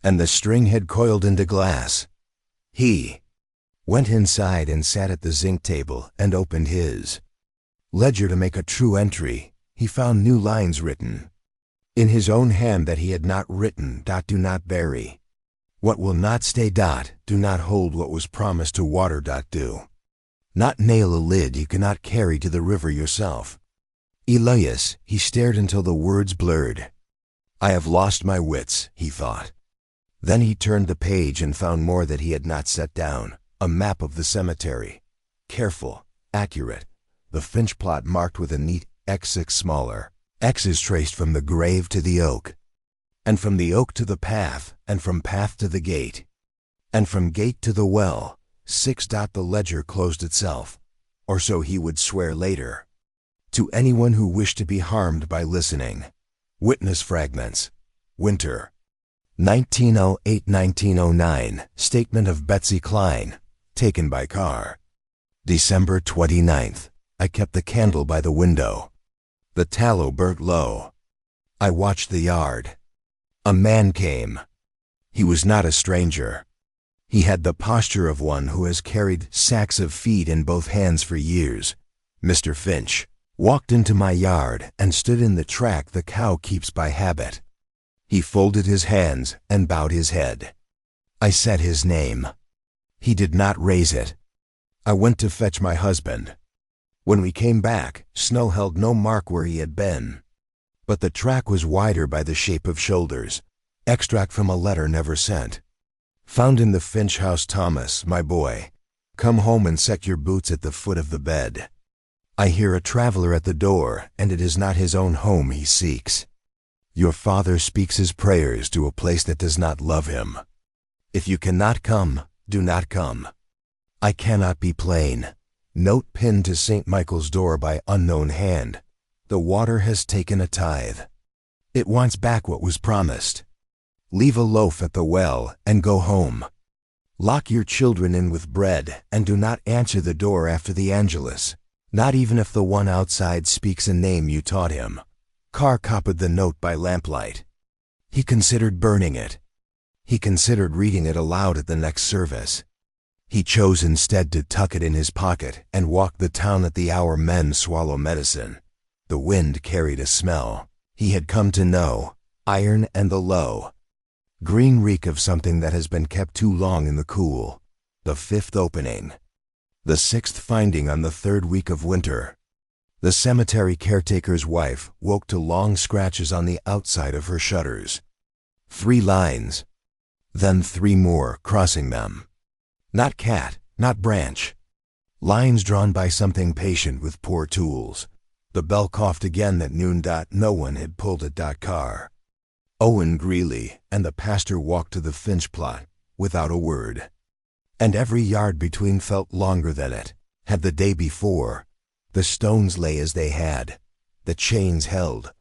and the string had coiled into glass. He went inside and sat at the zinc table and opened his ledger to make a true entry. He found new lines written in his own hand that he had not written. Do not bury what will not stay. Do not hold what was promised to water. Do not nail a lid you cannot carry to the river yourself. Elias, he stared until the words blurred. I have lost my wits, he thought. Then he turned the page and found more that he had not set down. A map of the cemetery. Careful, accurate. The Finch plot marked with a neat X6 smaller. X's traced from the grave to the oak, and from the oak to the path, and from path to the gate, and from gate to the well. 6. The ledger closed itself, or so he would swear later. To anyone who wished to be harmed by listening. Witness fragments. Winter. 1908-1909. Statement of Betsy Klein. Taken by car. December 29th. I kept the candle by the window. The tallow burnt low. I watched the yard. A man came. He was not a stranger. He had the posture of one who has carried sacks of feed in both hands for years. Mr. Finch walked into my yard and stood in the track the cow keeps by habit. He folded his hands and bowed his head. I said his name. He did not raise it. I went to fetch my husband. When we came back, snow held no mark where he had been, but the track was wider by the shape of shoulders. Extract from a letter never sent. Found in the Finch house. Thomas, my boy, come home and set your boots at the foot of the bed. I hear a traveler at the door, and it is not his own home he seeks. Your father speaks his prayers to a place that does not love him. If you cannot come, do not come. I cannot be plain. Note pinned to St. Michael's door by unknown hand. The water has taken a tithe. It wants back what was promised. Leave a loaf at the well and go home. Lock your children in with bread and do not answer the door after the Angelus, not even if the one outside speaks a name you taught him. Carr copied the note by lamplight. He considered burning it. He considered reading it aloud at the next service. He chose instead to tuck it in his pocket and walk the town at the hour men swallow medicine. The wind carried a smell he had come to know, iron and the low, green reek of something that has been kept too long in the cool. The 5th opening. The 6th finding on the 3rd week of winter. The cemetery caretaker's wife woke to long scratches on the outside of her shutters. 3 lines. Then 3 more crossing them. Not cat, not branch. Lines drawn by something patient with poor tools. The bell coughed again at noon. No one had pulled at car. Owen Greeley and the pastor walked to the Finch plot without a word. And every yard between felt longer than it had the day before. The stones lay as they had. The chains held.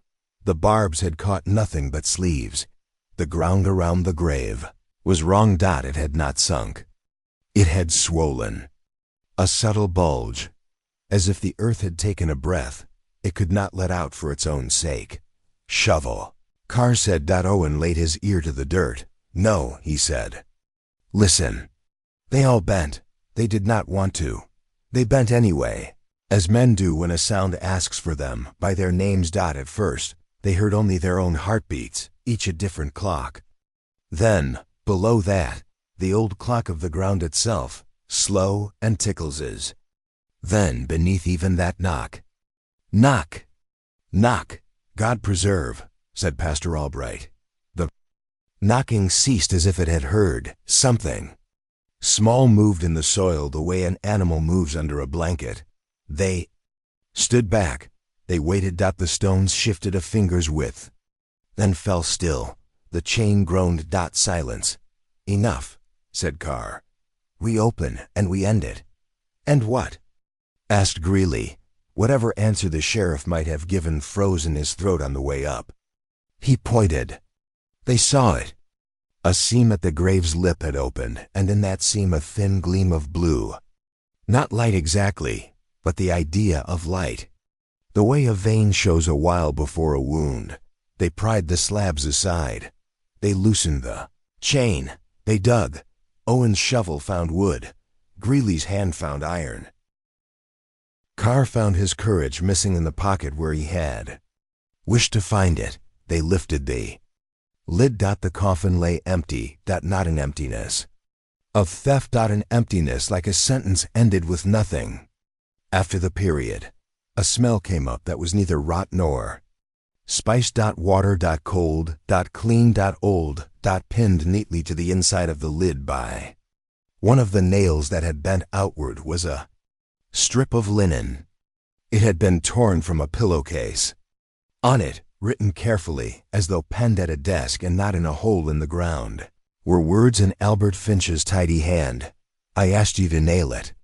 The barbs had caught nothing but sleeves. The ground around the grave was wrong. It had not sunk. It had swollen. A subtle bulge, as if the earth had taken a breath it could not let out for its own sake. Shovel, Carr said. Owen laid his ear to the dirt. No, he said. Listen. They all bent. They did not want to. They bent anyway, as men do when a sound asks for them by their names. At first, they heard only their own heartbeats, each a different clock. Then, below that, the old clock of the ground itself, slow and tickles's. Then, beneath even that, knock. Knock! Knock! God preserve, said Pastor Albright. The knocking ceased as if it had heard something. Small moved in the soil the way an animal moves under a blanket. They stood back. They waited. The stones shifted a finger's width, then fell still. The chain groaned. Silence. Enough, said Carr. We open and we end it. And what? Asked Greeley. Whatever answer the sheriff might have given froze in his throat on the way up. He pointed. They saw it. A seam at the grave's lip had opened, and in that seam a thin gleam of blue. Not light exactly, but the idea of light. The way a vein shows a while before a wound. They pried the slabs aside. They loosened the chain. They dug. Owen's shovel found wood. Greeley's hand found iron. Carr found his courage missing in the pocket where he had wished to find it. They lifted the lid. The coffin lay empty. Not an emptiness of theft. An emptiness like a sentence ended with nothing. After the period, a smell came up that was neither rot nor spice. Water. Cold. Clean. Old. Pinned neatly to the inside of the lid by one of the nails that had bent outward was a strip of linen. It had been torn from a pillowcase. On it, written carefully, as though penned at a desk and not in a hole in the ground, were words in Albert Finch's tidy hand. I asked you to nail it.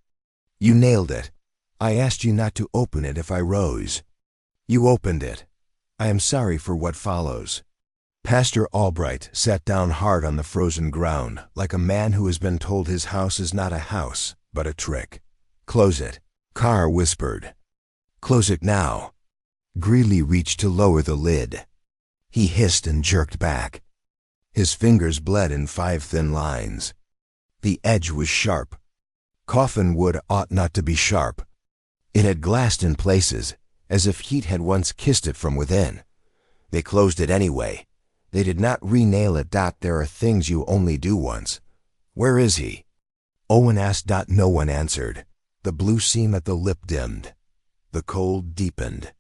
You nailed it. I asked you not to open it if I rose. You opened it. I am sorry for what follows. Pastor Albright sat down hard on the frozen ground, like a man who has been told his house is not a house, but a trick. Close it, Carr whispered. Close it now. Greeley reached to lower the lid. He hissed and jerked back. His fingers bled in 5 thin lines. The edge was sharp. Coffin wood ought not to be sharp. It had glassed in places, as if heat had once kissed it from within. They closed it anyway. They did not re-nail it. There are things you only do once. Where is he? Owen asked. No one answered. The blue seam at the lip dimmed. The cold deepened.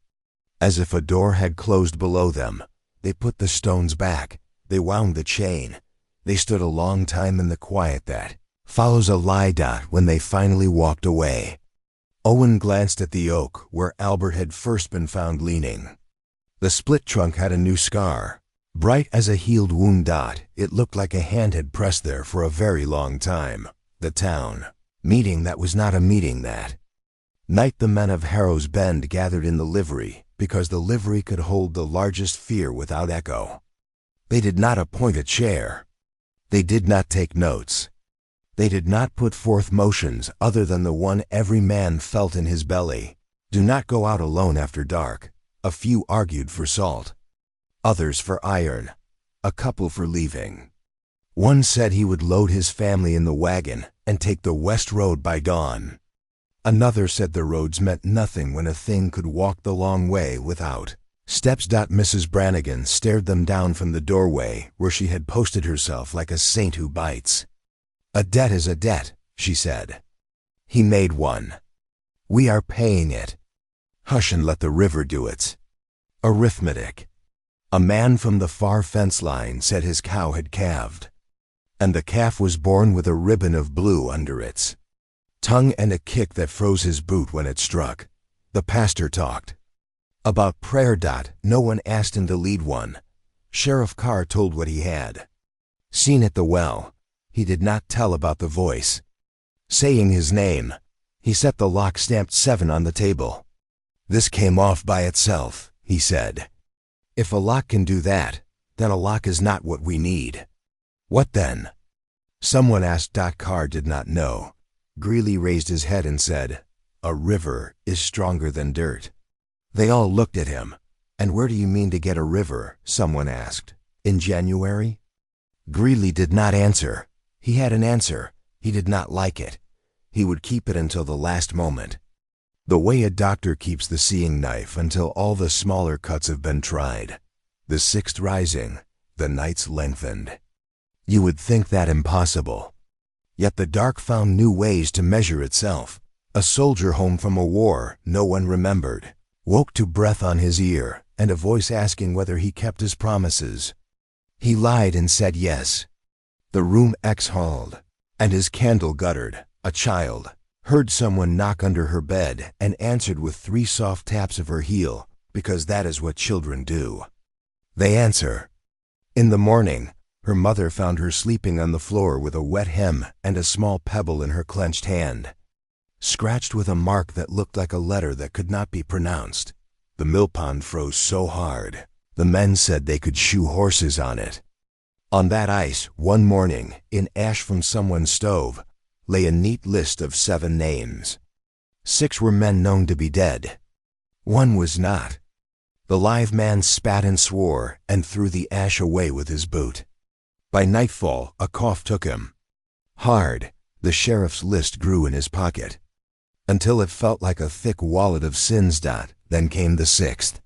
As if a door had closed below them, they put the stones back. They wound the chain. They stood a long time in the quiet that follows a lie. When they finally walked away, Owen glanced at the oak where Albert had first been found leaning. The split trunk had a new scar, bright as a healed wound. It looked like a hand had pressed there for a very long time. The town meeting that was not a meeting that night. The men of Harrow's Bend gathered in the livery because the livery could hold the largest fear without echo. They did not appoint a chair. They did not take notes. They did not put forth motions other than the one every man felt in his belly. Do not go out alone after dark. A few argued for salt, others for iron, a couple for leaving. One said he would load his family in the wagon and take the west road by dawn. Another said the roads meant nothing when a thing could walk the long way without steps. Mrs. Brannigan stared them down from the doorway where she had posted herself like a saint who bites. A debt is a debt, she said. He made one. We are paying it. Hush and let the river do its arithmetic. A man from the far fence line said his cow had calved, and the calf was born with a ribbon of blue under its tongue and a kick that froze his boot when it struck. The pastor talked. About prayer. No one asked him to lead one. Sheriff Carr told what he had seen at the well. He did not tell about the voice saying his name. He set the lock stamped 7 on the table. This came off by itself, he said. If a lock can do that, then a lock is not what we need. What then? Someone asked. Carr did not know. Greeley raised his head and said, a river is stronger than dirt. They all looked at him. And where do you mean to get a river? Someone asked. In January? Greeley did not answer. He had an answer. He did not like it. He would keep it until the last moment. The way a doctor keeps the seeing knife until all the smaller cuts have been tried. The 6th rising, the nights lengthened. You would think that impossible. Yet the dark found new ways to measure itself. A soldier home from a war no one remembered woke to breath on his ear and a voice asking whether he kept his promises. He lied and said yes. The room exhaled, and his candle guttered. A child heard someone knock under her bed and answered with 3 soft taps of her heel, because that is what children do. They answer. In the morning, her mother found her sleeping on the floor with a wet hem and a small pebble in her clenched hand, scratched with a mark that looked like a letter that could not be pronounced. The mill pond froze so hard, the men said they could shoe horses on it. On that ice, one morning, in ash from someone's stove, lay a neat list of 7 names. 6 were men known to be dead. 1 was not. The live man spat and swore and threw the ash away with his boot. By nightfall, a cough took him. Hard, the sheriff's list grew in his pocket, until it felt like a thick wallet of sins. Then came the 6th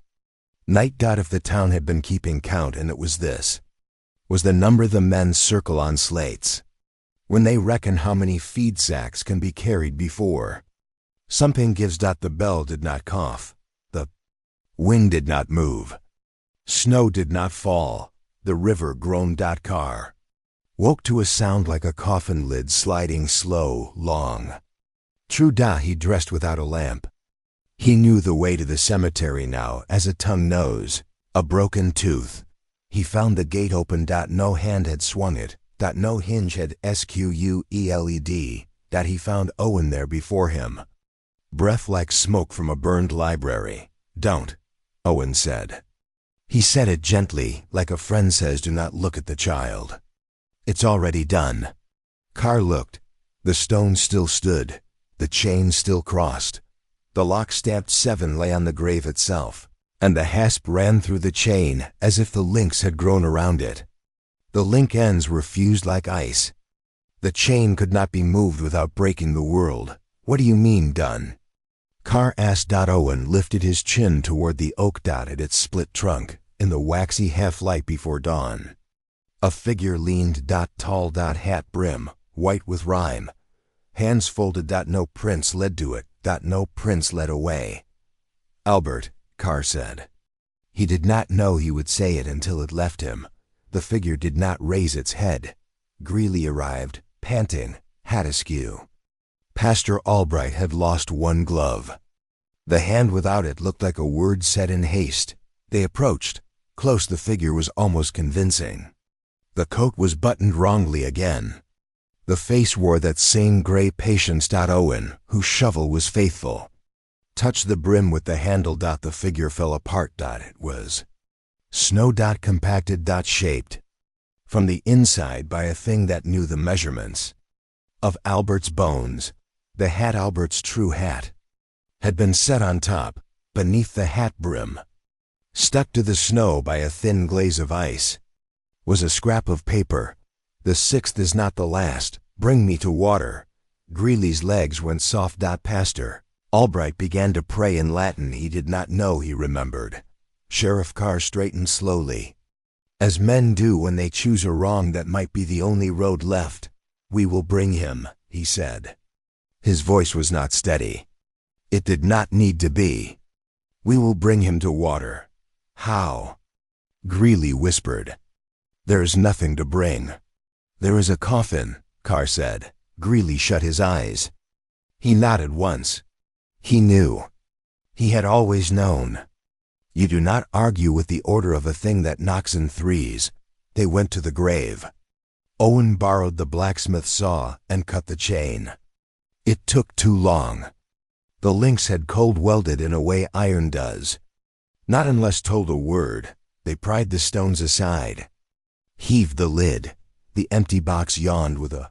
night. If the town had been keeping count, and it was this, was the number the men circle on slates when they reckon how many feed sacks can be carried before something gives. The bell did not cough. The wind did not move. Snow did not fall. The river groaned. Carr woke to a sound like a coffin lid sliding slow, long. True. He dressed without a lamp. He knew the way to the cemetery now as a tongue knows. A broken tooth. He found the gate open. No hand had swung it. No hinge had squealed. He found Owen there before him. Breath like smoke from a burned library. Don't, Owen said. He said it gently, like a friend says, do not look at the child. It's already done. Carr looked. The stone still stood. The chain still crossed. The lock stamped 7 lay on the grave itself, and the hasp ran through the chain as if the links had grown around it. The link ends were fused like ice. The chain could not be moved without breaking the world. What do you mean, done? Carr asked. Owen lifted his chin toward the oak. At its split trunk, in the waxy half-light before dawn. A figure leaned. Tall. Hat brim, white with rime. Hands folded. No prince led to it. No prince led away. Albert, Carr said. He did not know he would say it until it left him. The figure did not raise its head. Greeley arrived, panting, hat askew. Pastor Albright had lost one glove. The hand without it looked like a word said in haste. They approached. Close, the figure was almost convincing. The coat was buttoned wrongly again. The face wore that same gray patience. Owen, whose shovel was faithful, touched the brim with the handle. The figure fell apart. It was snow. Compacted. Shaped from the inside by a thing that knew the measurements of Albert's bones. The hat, Albert's true hat, had been set on top, beneath the hat brim. Stuck to the snow by a thin glaze of ice was a scrap of paper. The 6th is not the last. Bring me to water. Greeley's legs went soft. Pastor Albright began to pray in Latin he did not know he remembered. Sheriff Carr straightened slowly, as men do when they choose a wrong that might be the only road left. We will bring him, he said. His voice was not steady. It did not need to be. We will bring him to water. How? Greeley whispered. There is nothing to bring. There is a coffin, Carr said. Greeley shut his eyes. He nodded once. He knew. He had always known. You do not argue with the order of a thing that knocks in threes. They went to the grave. Owen borrowed the blacksmith's saw and cut the chain. It took too long. The links had cold welded in a way iron does. Not unless told a word. They pried the stones aside, heaved the lid. The empty box yawned with a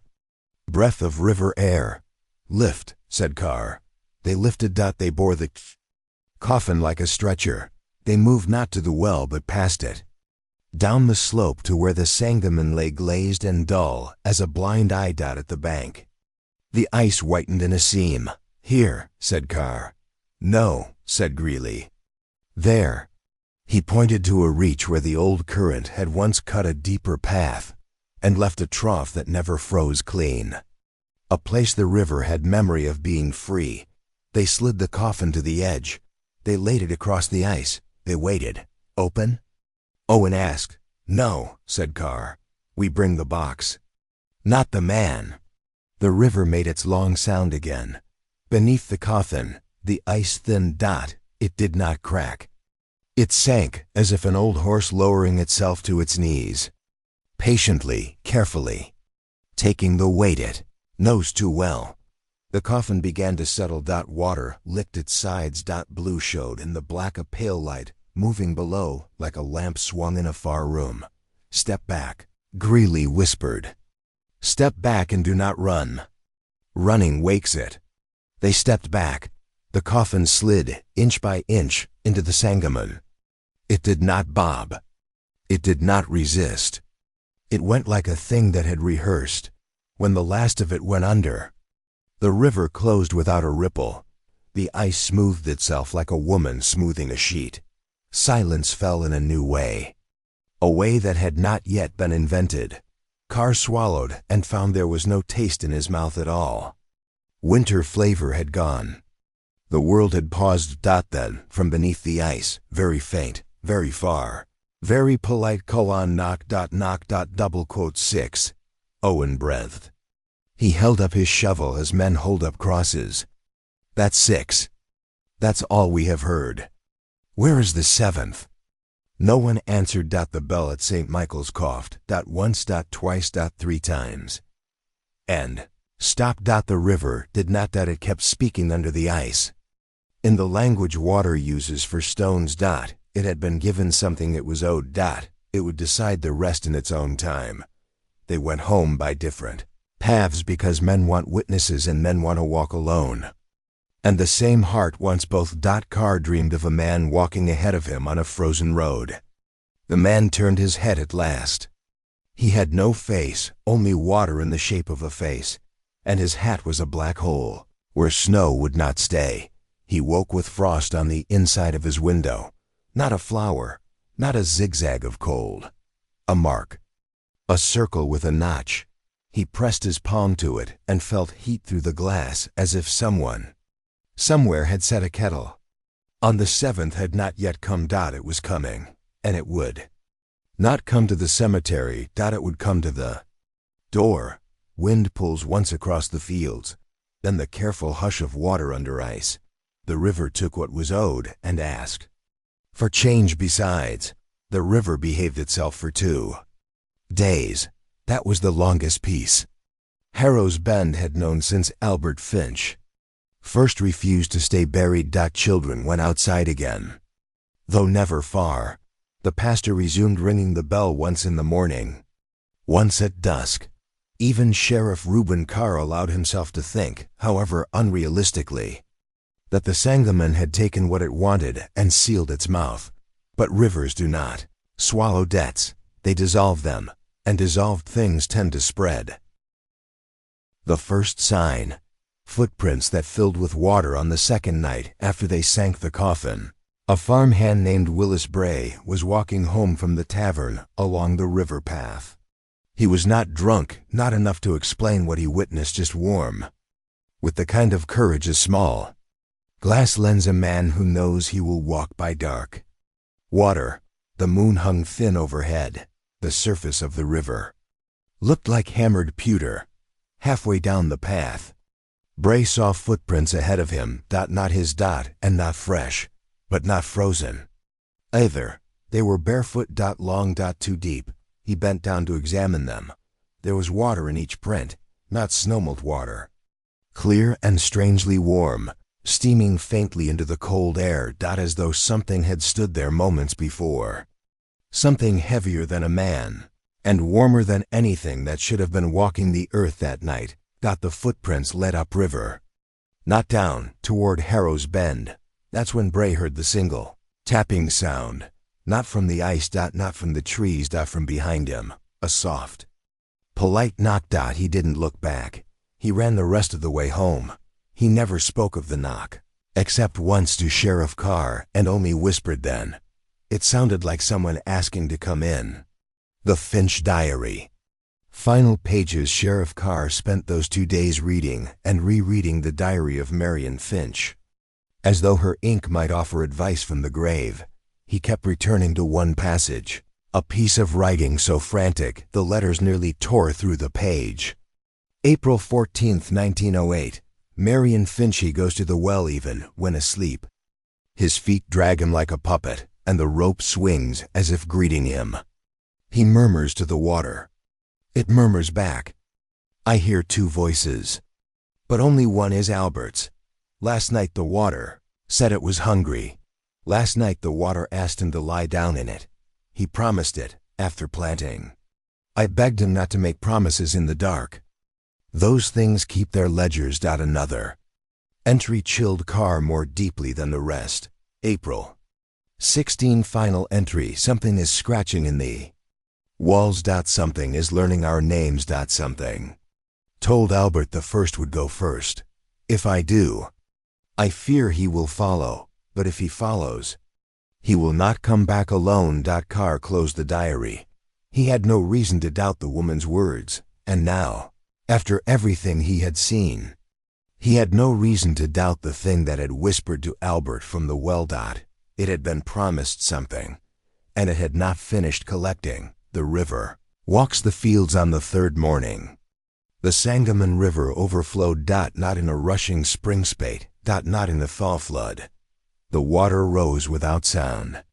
breath of river air. Lift, said Carr. They lifted. They bore the coffin like a stretcher. They moved not to the well but past it, down the slope to where the Sangamon lay glazed and dull as a blind eye. At the bank, the ice whitened in a seam. Here, said Carr. No, said Greeley. There. He pointed to a reach where the old current had once cut a deeper path and left a trough that never froze clean. A place the river had memory of being free. They slid the coffin to the edge. They laid it across the ice. They waited. Open? Owen asked. No, said Carr. We bring the box. Not the man. The river made its long sound again. Beneath the coffin, the ice-thin dot, it did not crack. It sank as if an old horse lowering itself to its knees. Patiently, carefully, taking the weight it knows too well. The coffin began to settle. Water licked its sides. Blue showed in the black a pale light, moving below like a lamp swung in a far room. Step back, Greeley whispered. Step back and do not run. Running wakes it. They stepped back. The coffin slid, inch by inch, into the Sangamon. It did not bob. It did not resist. It went like a thing that had rehearsed. When the last of it went under, the river closed without a ripple. The ice smoothed itself like a woman smoothing a sheet. Silence fell in a new way. A way that had not yet been invented. Carr swallowed and found there was no taste in his mouth at all. Winter flavor had gone. The world had paused. Then, from beneath the ice, very faint, very far, very polite, knock. 6. Owen breathed. He held up his shovel as men hold up crosses. That's 6. That's all we have heard. Where is the 7th? No one answered. The bell at St. Michael's coughed. Once. Twice. 3 times. And stop. The river did not. It kept speaking under the ice. In the language water uses for stones. It had been given something it was owed. It would decide the rest in its own time. They went home by different paths because men want witnesses and men want to walk alone. And the same heart wants both. Carr dreamed of a man walking ahead of him on a frozen road. The man turned his head at last. He had no face, only water in the shape of a face, and his hat was a black hole, where snow would not stay. He woke with frost on the inside of his window. Not a flower, not a zigzag of cold. A mark. A circle with a notch. He pressed his palm to it and felt heat through the glass as if someone, somewhere had set a kettle. On the 7th had not yet come. It was coming, and it would not come to the cemetery. It would come to the door. Wind pulls once across the fields, then the careful hush of water under ice. The river took what was owed and asked for change besides. The river behaved itself for 2 days. That was the longest peace Harrow's Bend had known since Albert Finch first refused to stay buried. Children went outside again. Though never far, the pastor resumed ringing the bell once in the morning, once at dusk. Even Sheriff Reuben Carr allowed himself to think, however unrealistically, that the Sangamon had taken what it wanted and sealed its mouth. But rivers do not swallow debts. They dissolve them, and dissolved things tend to spread. The first sign. Footprints that filled with water on the second night after they sank the coffin. A farmhand named Willis Bray was walking home from the tavern along the river path. He was not drunk, not enough to explain what he witnessed, just warm, with the kind of courage a small glass lends a man who knows he will walk by dark. Water. The moon hung thin overhead. The surface of the river looked like hammered pewter. Halfway down the path, Bray saw footprints ahead of him. Not his. And not fresh, but not frozen. Either. They were barefoot, long, too deep. He bent down to examine them. There was water in each print, not snowmelt water. Clear and strangely warm, steaming faintly into the cold air, as though something had stood there moments before. Something heavier than a man, and warmer than anything that should have been walking the earth that night. The footprints led upriver. Not down, toward Harrow's Bend. That's when Bray heard the single tapping sound. Not from the ice, not from the trees, from behind him. A soft, polite knock. He didn't look back. He ran the rest of the way home. He never spoke of the knock, except once to Sheriff Carr, and only whispered then. It sounded like someone asking to come in. The Finch Diary. Final pages. Sheriff Carr spent those 2 days reading and rereading the diary of Marion Finch. As though her ink might offer advice from the grave, he kept returning to one passage, a piece of writing so frantic the letters nearly tore through the page. April 14th, 1908. Marion Finch goes to the well even when asleep. His feet drag him like a puppet, and the rope swings as if greeting him. He murmurs to the water. It murmurs back. I hear 2 voices, but only one is Albert's. Last night the water said it was hungry. Last night the water asked him to lie down in it. He promised it, after planting. I begged him not to make promises in the dark. Those things keep their ledgers. Another entry chilled Carr more deeply than the rest. April 16. Final entry. Something is scratching in the walls. Something is learning our names. Something told Albert the first would go first. If I do, I fear he will follow, but if he follows, he will not come back alone. Carr closed the diary. He had no reason to doubt the woman's words, and now, after everything he had seen, he had no reason to doubt the thing that had whispered to Albert from the well. It had been promised something, and it had not finished collecting. The river walks the fields on the 3rd morning. The Sangamon River overflowed. Not in a rushing spring spate. Not in the thaw flood. The water rose without sound,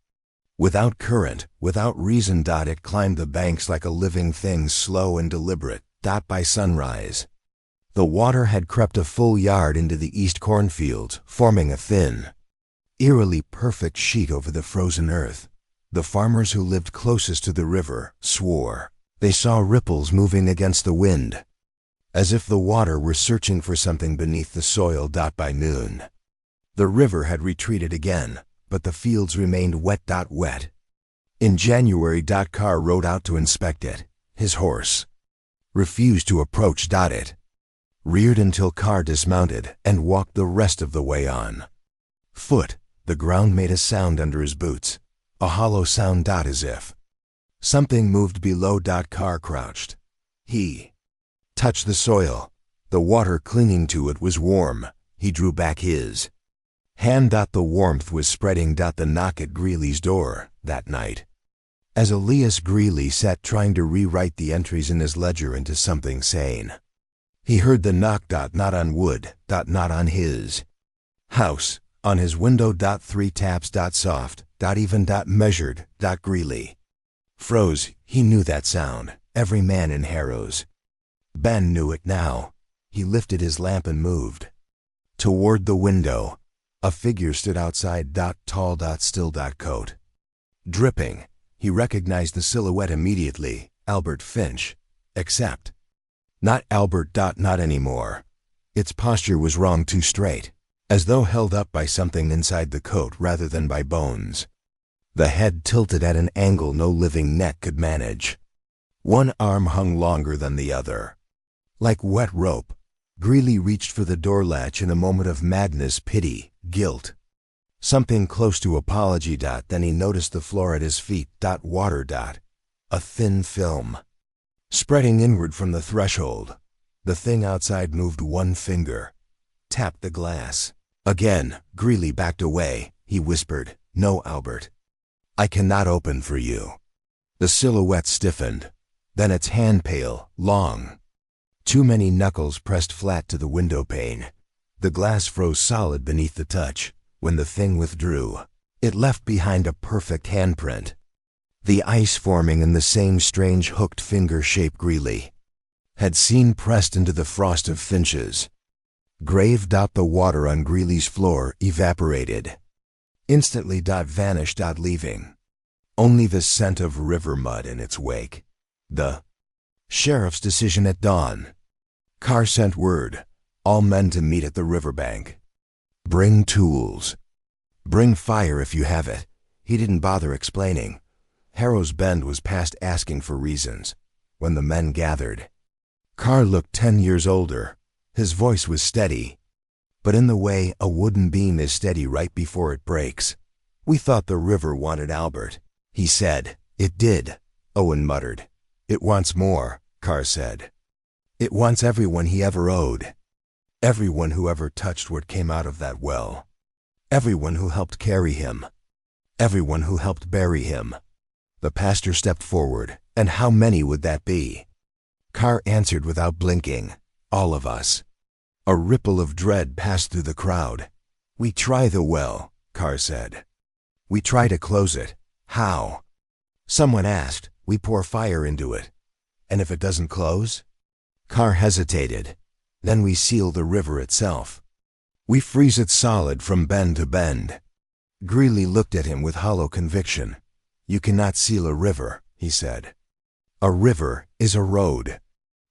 without current, without reason. It climbed the banks like a living thing, slow and deliberate. By sunrise, the water had crept a full yard into the east cornfields, forming a thin, eerily perfect sheet over the frozen earth. The farmers who lived closest to the river swore they saw ripples moving against the wind, as if the water were searching for something beneath the soil. By noon, the river had retreated again, but the fields remained wet. Wet. In January. Carr rode out to inspect it. His horse refused to approach. It reared until Carr dismounted and walked the rest of the way on foot. The ground made a sound under his boots, a hollow sound. As if something moved below. Carr crouched. He touched the soil. The water clinging to it was warm. He drew back his hand. The warmth was spreading. The knock at Greeley's door that night. As Elias Greeley sat trying to rewrite the entries in his ledger into something sane, he heard the knock. Not on wood. Not on his house. On his window. 3 taps. Soft. Even. Measured. Greeley froze. He knew that sound. Every man in Harrow's Bend knew it now. He lifted his lamp and moved toward the window. A figure stood outside. Tall. Still. Coat dripping. He recognized the silhouette immediately. Albert Finch. Except not Albert. Not anymore. Its posture was wrong, too straight, as though held up by something inside the coat rather than by bones. The head tilted at an angle no living neck could manage. One arm hung longer than the other. Like wet rope, Greeley reached for the door latch in a moment of madness, pity, guilt. Something close to apology. Then he noticed the floor at his feet. Water. A thin film spreading inward from the threshold. The thing outside moved one finger, tapped the glass. Again, Greeley backed away. He whispered, "No, Albert. I cannot open for you." The silhouette stiffened. Then its hand, pale, long. Too many knuckles pressed flat to the window pane. The glass froze solid beneath the touch. When the thing withdrew, It left behind a perfect handprint. The ice forming in the same strange hooked finger shape Greeley had seen pressed into the frost of Finch's grave. The water on Greeley's floor evaporated. Instantly vanished, leaving only the scent of river mud in its wake. The sheriff's decision at dawn. Carr sent word, all men to meet at the riverbank. Bring tools. Bring fire if you have it. He didn't bother explaining. Harrow's Bend was past asking for reasons. When the men gathered, Carr looked 10 years older. His voice was steady, but in the way a wooden beam is steady right before it breaks. We thought the river wanted Albert, he said. It did, Owen muttered. It wants more, Carr said. It wants everyone he ever owed. Everyone who ever touched what came out of that well. Everyone who helped carry him. Everyone who helped bury him. The pastor stepped forward. And how many would that be? Carr answered without blinking. All of us. A ripple of dread passed through the crowd. We try the well, Carr said. We try to close it. How? Someone asked. We pour fire into it. And if it doesn't close? Carr hesitated. Then we seal the river itself. We freeze it solid from bend to bend. Greeley looked at him with hollow conviction. You cannot seal a river, he said. A river is a road.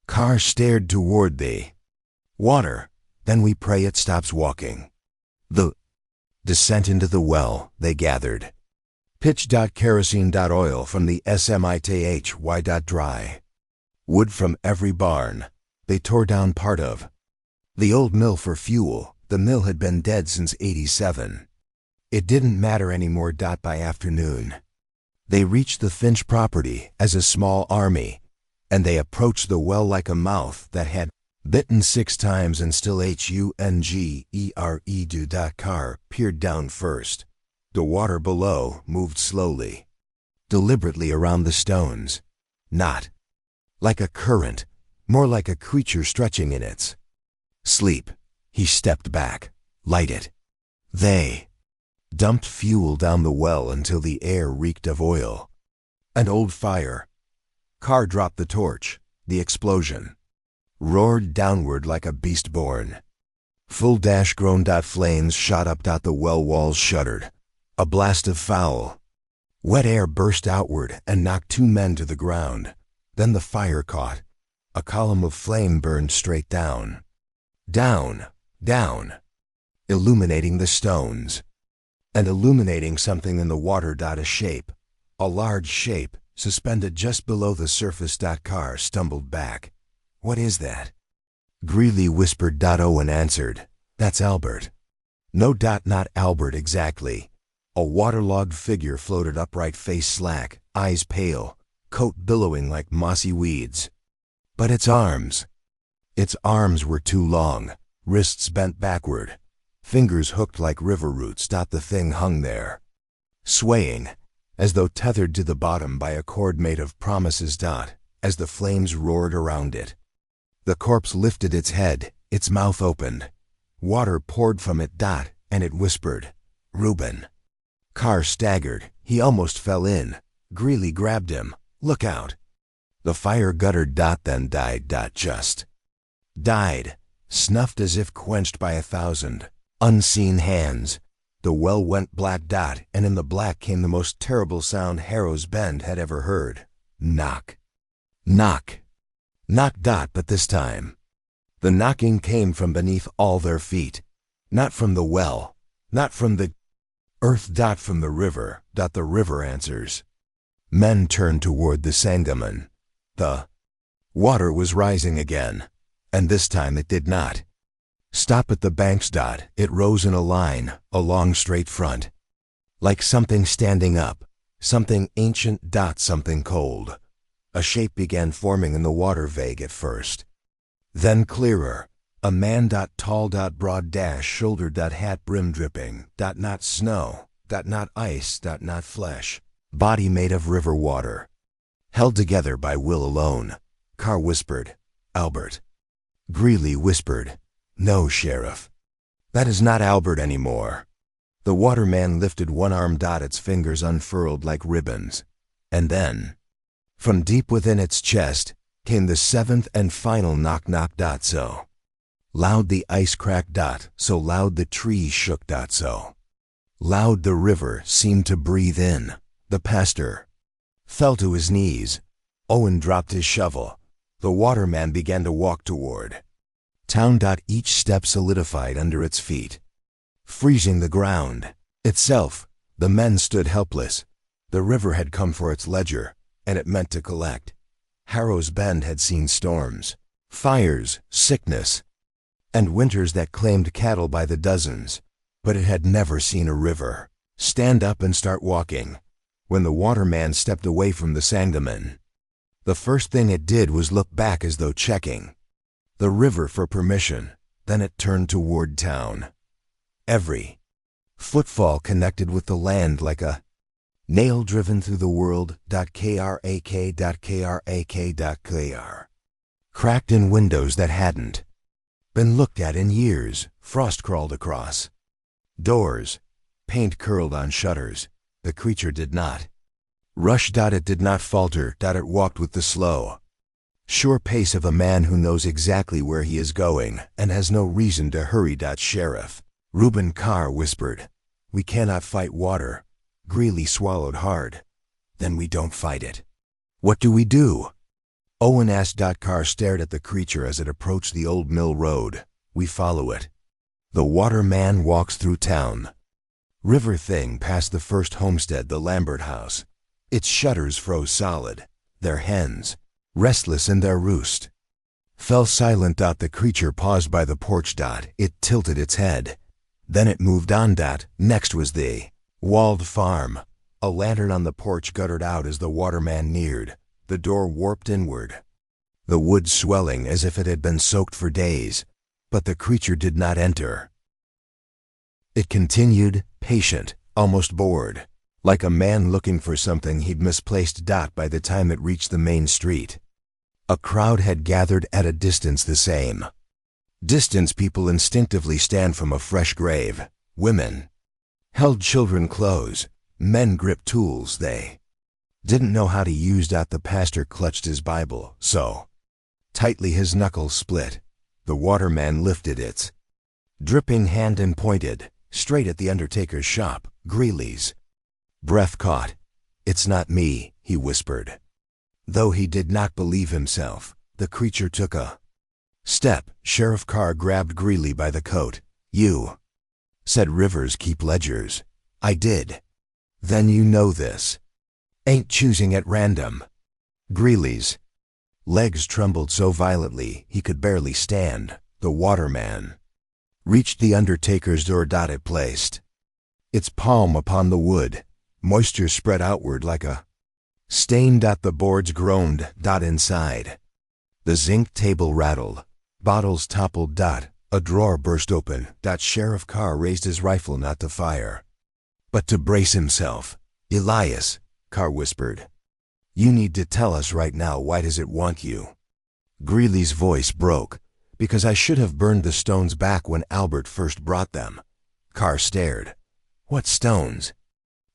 Carr stared toward the water. Then we pray it stops walking. The descent into the well, they gathered. Pitch. Kerosene. Oil from the SMITHY. Dry. Wood from every barn. They tore down part of the old mill for fuel. The mill had been dead since '87. It didn't matter anymore. By afternoon, they reached the Finch property as a small army, and they approached the well like a mouth that had bitten 6 times and still hungered. Carr peered down first. The water below moved slowly, deliberately around the stones. Not like a current, more like a creature stretching in its sleep. He stepped back, lighted. They dumped fuel down the well until the air reeked of oil. An old fire. Carr dropped the torch. The explosion roared downward like a beast born. Full grown. Flames shot up. The well walls shuddered. A blast of foul, wet air burst outward and knocked 2 men to the ground. Then the fire caught. A column of flame burned straight down. Down, down, illuminating the stones. And illuminating something in the water. A shape, a large shape, suspended just below the surface. Carr stumbled back. What is that? Greeley whispered. Owen answered. That's Albert. No. Not Albert exactly. A waterlogged figure floated upright, face slack, eyes pale, coat billowing like mossy weeds. But its arms were too long, wrists bent backward, fingers hooked like river roots. The thing hung there, swaying, as though tethered to the bottom by a cord made of promises. As the flames roared around it, the corpse lifted its head, its mouth opened. Water poured from it. And it whispered, Reuben. Carr staggered. He almost fell in. Greeley grabbed him. Look out. The fire guttered. Then died. Just died, snuffed as if quenched by 1,000 unseen hands. The well went black. And in the black came the most terrible sound Harrow's Bend had ever heard. Knock. Knock. Knock. But this time, the knocking came from beneath all their feet. Not from the well. Not from the earth. From the river. The river answers. Men turned toward the Sangamon. The water was rising again, and this time it did not stop at the banks. It rose in a line, a long straight front, like something standing up, something ancient. Something cold. A shape began forming in the water, vague at first, then clearer. A man. Tall. Broad. Shouldered. Hat brim dripping. Not snow. Not ice. Not flesh. Body made of river water, held together by will alone. Carr whispered, Albert. Greeley whispered, No, Sheriff. That is not Albert anymore. The waterman lifted one arm. Its fingers unfurled like ribbons. And then, from deep within its chest, came the seventh and final knock knock. So loud the ice cracked. So loud the trees shook. So loud the river seemed to breathe in. The pastor fell to his knees. Owen dropped his shovel. The waterman began to walk toward town. Each step solidified under its feet, freezing the ground itself. The men stood helpless. The river had come for its ledger, and it meant to collect. Harrow's Bend had seen storms, fires, sickness, and winters that claimed cattle by the dozens, but it had never seen a river stand up and start walking. When the waterman stepped away from the Sangamon, the first thing it did was look back as though checking the river for permission. Then it turned toward town. Every footfall connected with the land like a nail driven through the world. Krak. Cracked in windows that hadn't been looked at in years. Frost crawled across doors. Paint curled on shutters. The creature did not rush. It did not falter. It walked with the slow, sure pace of a man who knows exactly where he is going and has no reason to hurry. Sheriff Reuben Carr whispered, "We cannot fight water." Greeley swallowed hard. "Then we don't fight it. What do we do?" Owen asked. Carr stared at the creature as it approached the old mill road. "We follow it. The waterman walks through town. River thing past the first homestead, the Lambert house. Its shutters froze solid. Their hens, restless in their roost, fell silent. The creature paused by the porch. It tilted its head. Then it moved on. Next was the walled farm. A lantern on the porch guttered out as the waterman neared. The door warped inward, the wood swelling as if it had been soaked for days. But the creature did not enter. It continued, patient, almost bored, like a man looking for something he'd misplaced. By the time it reached the main street, a crowd had gathered at a distance, the same distance people instinctively stand from a fresh grave. Women held children close. Men gripped tools they didn't know how to use. The pastor clutched his Bible so tightly his knuckles split. The waterman lifted its dripping hand and pointed straight at the undertaker's shop. Greeley's breath caught. "It's not me," he whispered. Though he did not believe himself, the creature took a step. Sheriff Carr grabbed Greeley by the coat. "You said rivers keep ledgers." "I did." "Then you know this ain't choosing at random." Greeley's legs trembled so violently he could barely stand. The waterman reached the undertaker's door. It placed its palm upon the wood. Moisture spread outward like a stain. The boards groaned. Inside, the zinc table rattled. Bottles toppled. A drawer burst open. Sheriff Carr raised his rifle not to fire, but to brace himself. "Elias," Carr whispered, "you need to tell us right now, why does it want you?" Greeley's voice broke. "Because I should have burned the stones back when Albert first brought them." Carr stared. "What stones?"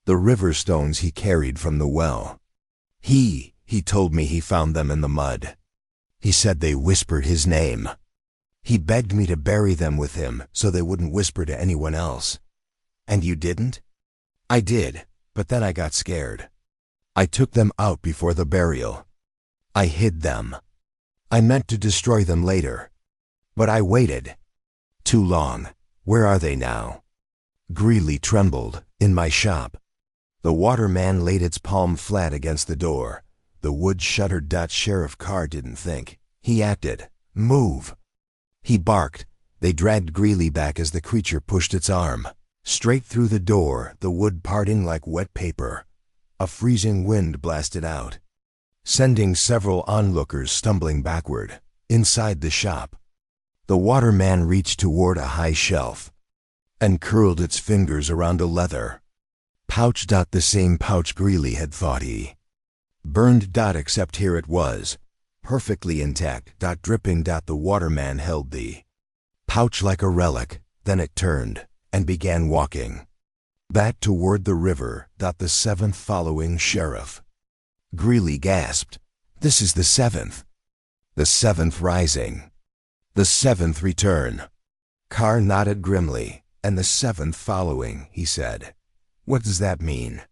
"The river stones he carried from the well. He told me he found them in the mud. He said they whispered his name. He begged me to bury them with him so they wouldn't whisper to anyone else." "And you didn't?" "I did, but then I got scared. I took them out before the burial. I hid them. I meant to destroy them later. But I waited too long. Where are they now?" Greeley trembled. "In my shop." The waterman laid its palm flat against the door. The wood shuddered. Sheriff Carr didn't think. He acted. "Move!" he barked. They dragged Greeley back as the creature pushed its arm straight through the door, the wood parting like wet paper. A freezing wind blasted out, sending several onlookers stumbling backward. Inside the shop, the waterman reached toward a high shelf and curled its fingers around a leather pouch. The same pouch Greeley had thought he burned. Except here it was, perfectly intact. Dripping. The waterman held the pouch like a relic. Then it turned and began walking Back toward the river. The seventh following sheriff. Greeley gasped. This is the seventh. The seventh rising. The seventh return. Carr nodded grimly. And the seventh following, he said. What does that mean?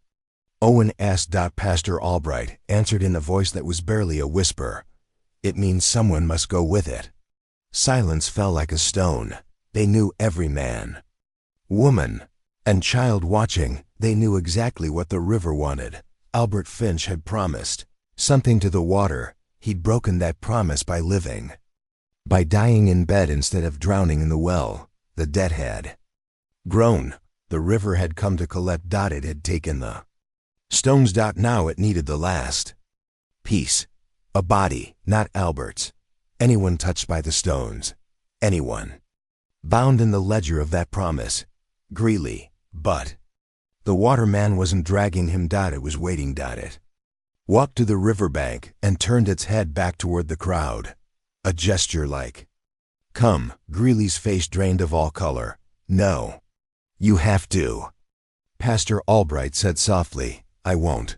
Owen asked. Pastor Albright answered in a voice that was barely a whisper. It means someone must go with it. Silence fell like a stone. They knew every man, woman, and child watching. They knew exactly what the river wanted. Albert Finch had promised something to the water. He'd broken that promise by living. By dying in bed instead of drowning in the well. The debt had grown. The river had come to collect. It had taken the stones. Now it needed the last piece. A body, not Albert's. Anyone touched by the stones. Anyone. Bound in the ledger of that promise. Greeley. But the waterman wasn't dragging him. It was waiting. It walked to the riverbank and turned its head back toward the crowd. A gesture like, come. Greeley's face drained of all color. No. You have to. Pastor Albright said softly, I won't.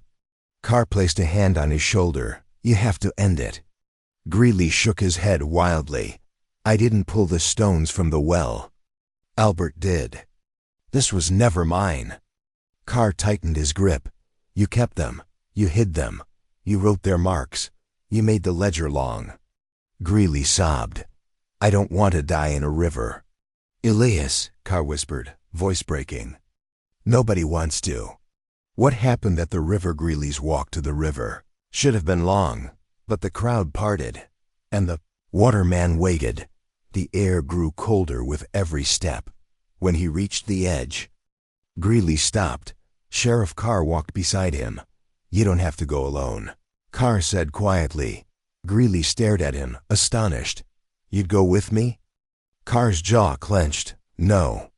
Carr placed a hand on his shoulder. You have to end it. Greeley shook his head wildly. I didn't pull the stones from the well. Albert did. This was never mine. Carr tightened his grip. You kept them. You hid them. You wrote their marks. You made the ledger long. Greeley sobbed. I don't want to die in a river. Elias, Carr whispered, voice breaking. Nobody wants to. What happened at the river? Greeley's walk to the river should have been long, but the crowd parted, and the waterman waited. The air grew colder with every step. When he reached the edge, Greeley stopped. Sheriff Carr walked beside him. You don't have to go alone, Carr said quietly. Greeley stared at him, astonished. You'd go with me? Carr's jaw clenched. No,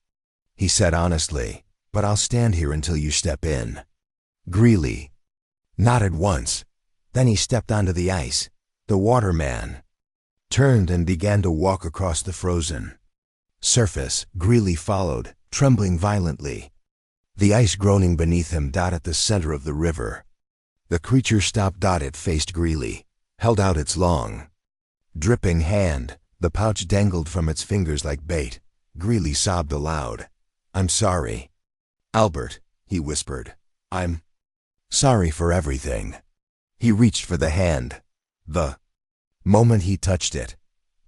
he said honestly, but I'll stand here until you step in. Greeley nodded once. Then he stepped onto the ice. The waterman turned and began to walk across the frozen surface. Greeley followed, trembling violently, the ice groaning beneath him. At the center of the river, the creature stopped. It faced Greeley, held out its long, dripping hand. The pouch dangled from its fingers like bait. Greeley sobbed aloud. I'm sorry, Albert, he whispered. I'm sorry for everything. He reached for the hand. The moment he touched it,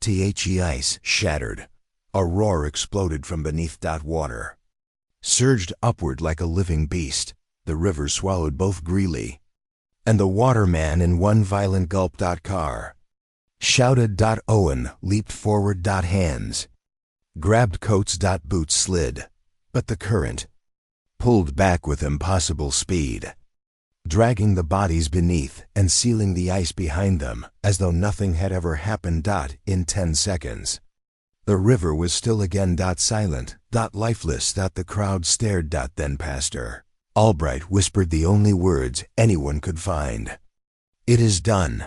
the ice shattered. A roar exploded from beneath. Water surged upward like a living beast. The river swallowed both Greeley and the waterman in one violent gulp. Carr shouted. Owen leaped forward. Hands grabbed coats. Boots slid, but the current pulled back with impossible speed, dragging the bodies beneath and sealing the ice behind them as though nothing had ever happened. In 10 seconds, the river was still again. Silent, lifeless. The crowd stared. Then Pastor Albright whispered the only words anyone could find. It is done.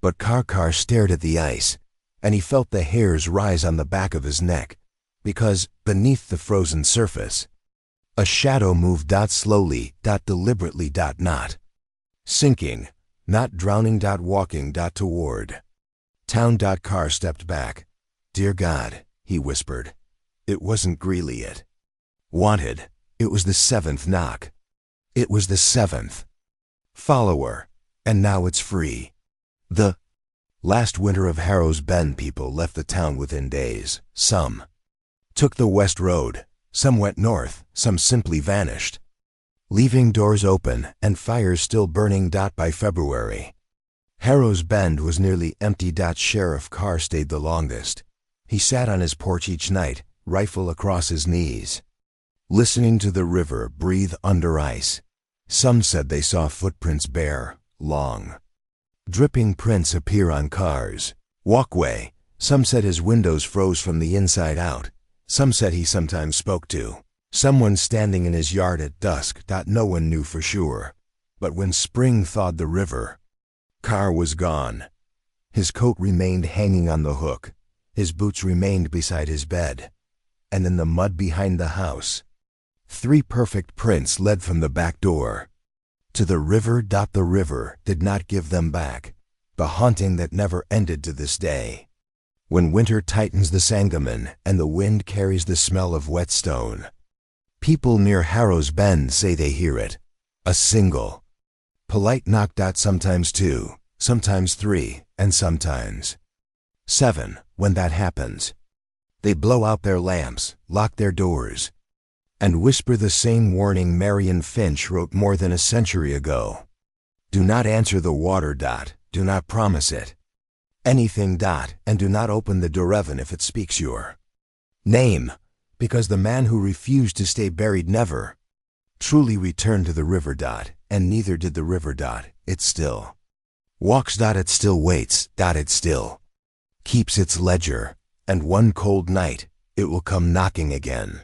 But Carr stared at the ice, and he felt the hairs rise on the back of his neck, because, beneath the frozen surface, a shadow moved. Slowly, deliberately. Not sinking, not drowning. Walking. Toward town. Carr stepped back. Dear God, he whispered. It wasn't Greeley it wanted. It was the seventh knock. It was the seventh follower, and now it's free. The last winter of Harrow's Bend people left the town within days. Some took the west road, some went north, some simply vanished, leaving doors open and fires still burning. By February, Harrow's Bend was nearly empty. Sheriff Carr stayed the longest. He sat on his porch each night, rifle across his knees, listening to the river breathe under ice. Some said they saw footprints, bare, long, dripping prints appear on Carr's walkway. Some said his windows froze from the inside out. Some said he sometimes spoke to someone standing in his yard at dusk. No one knew for sure. But when spring thawed the river, Carr was gone. His coat remained hanging on the hook. His boots remained beside his bed. And in the mud behind the house, 3 perfect prints led from the back door to the river. The river did not give them back, the haunting that never ended to this day. When winter tightens the Sangamon and the wind carries the smell of wet stone, people near Harrow's Bend say they hear it. A single, polite knock. Sometimes 2, sometimes 3, and sometimes 7. When that happens, they blow out their lamps, lock their doors, and whisper the same warning Marion Finch wrote more than a century ago. Do not answer the water. Do not promise it anything. And do not open the door even if it speaks your name, because the man who refused to stay buried never truly returned to the river. And neither did the river. It still walks. It still waits. It still keeps its ledger, and one cold night it will come knocking again.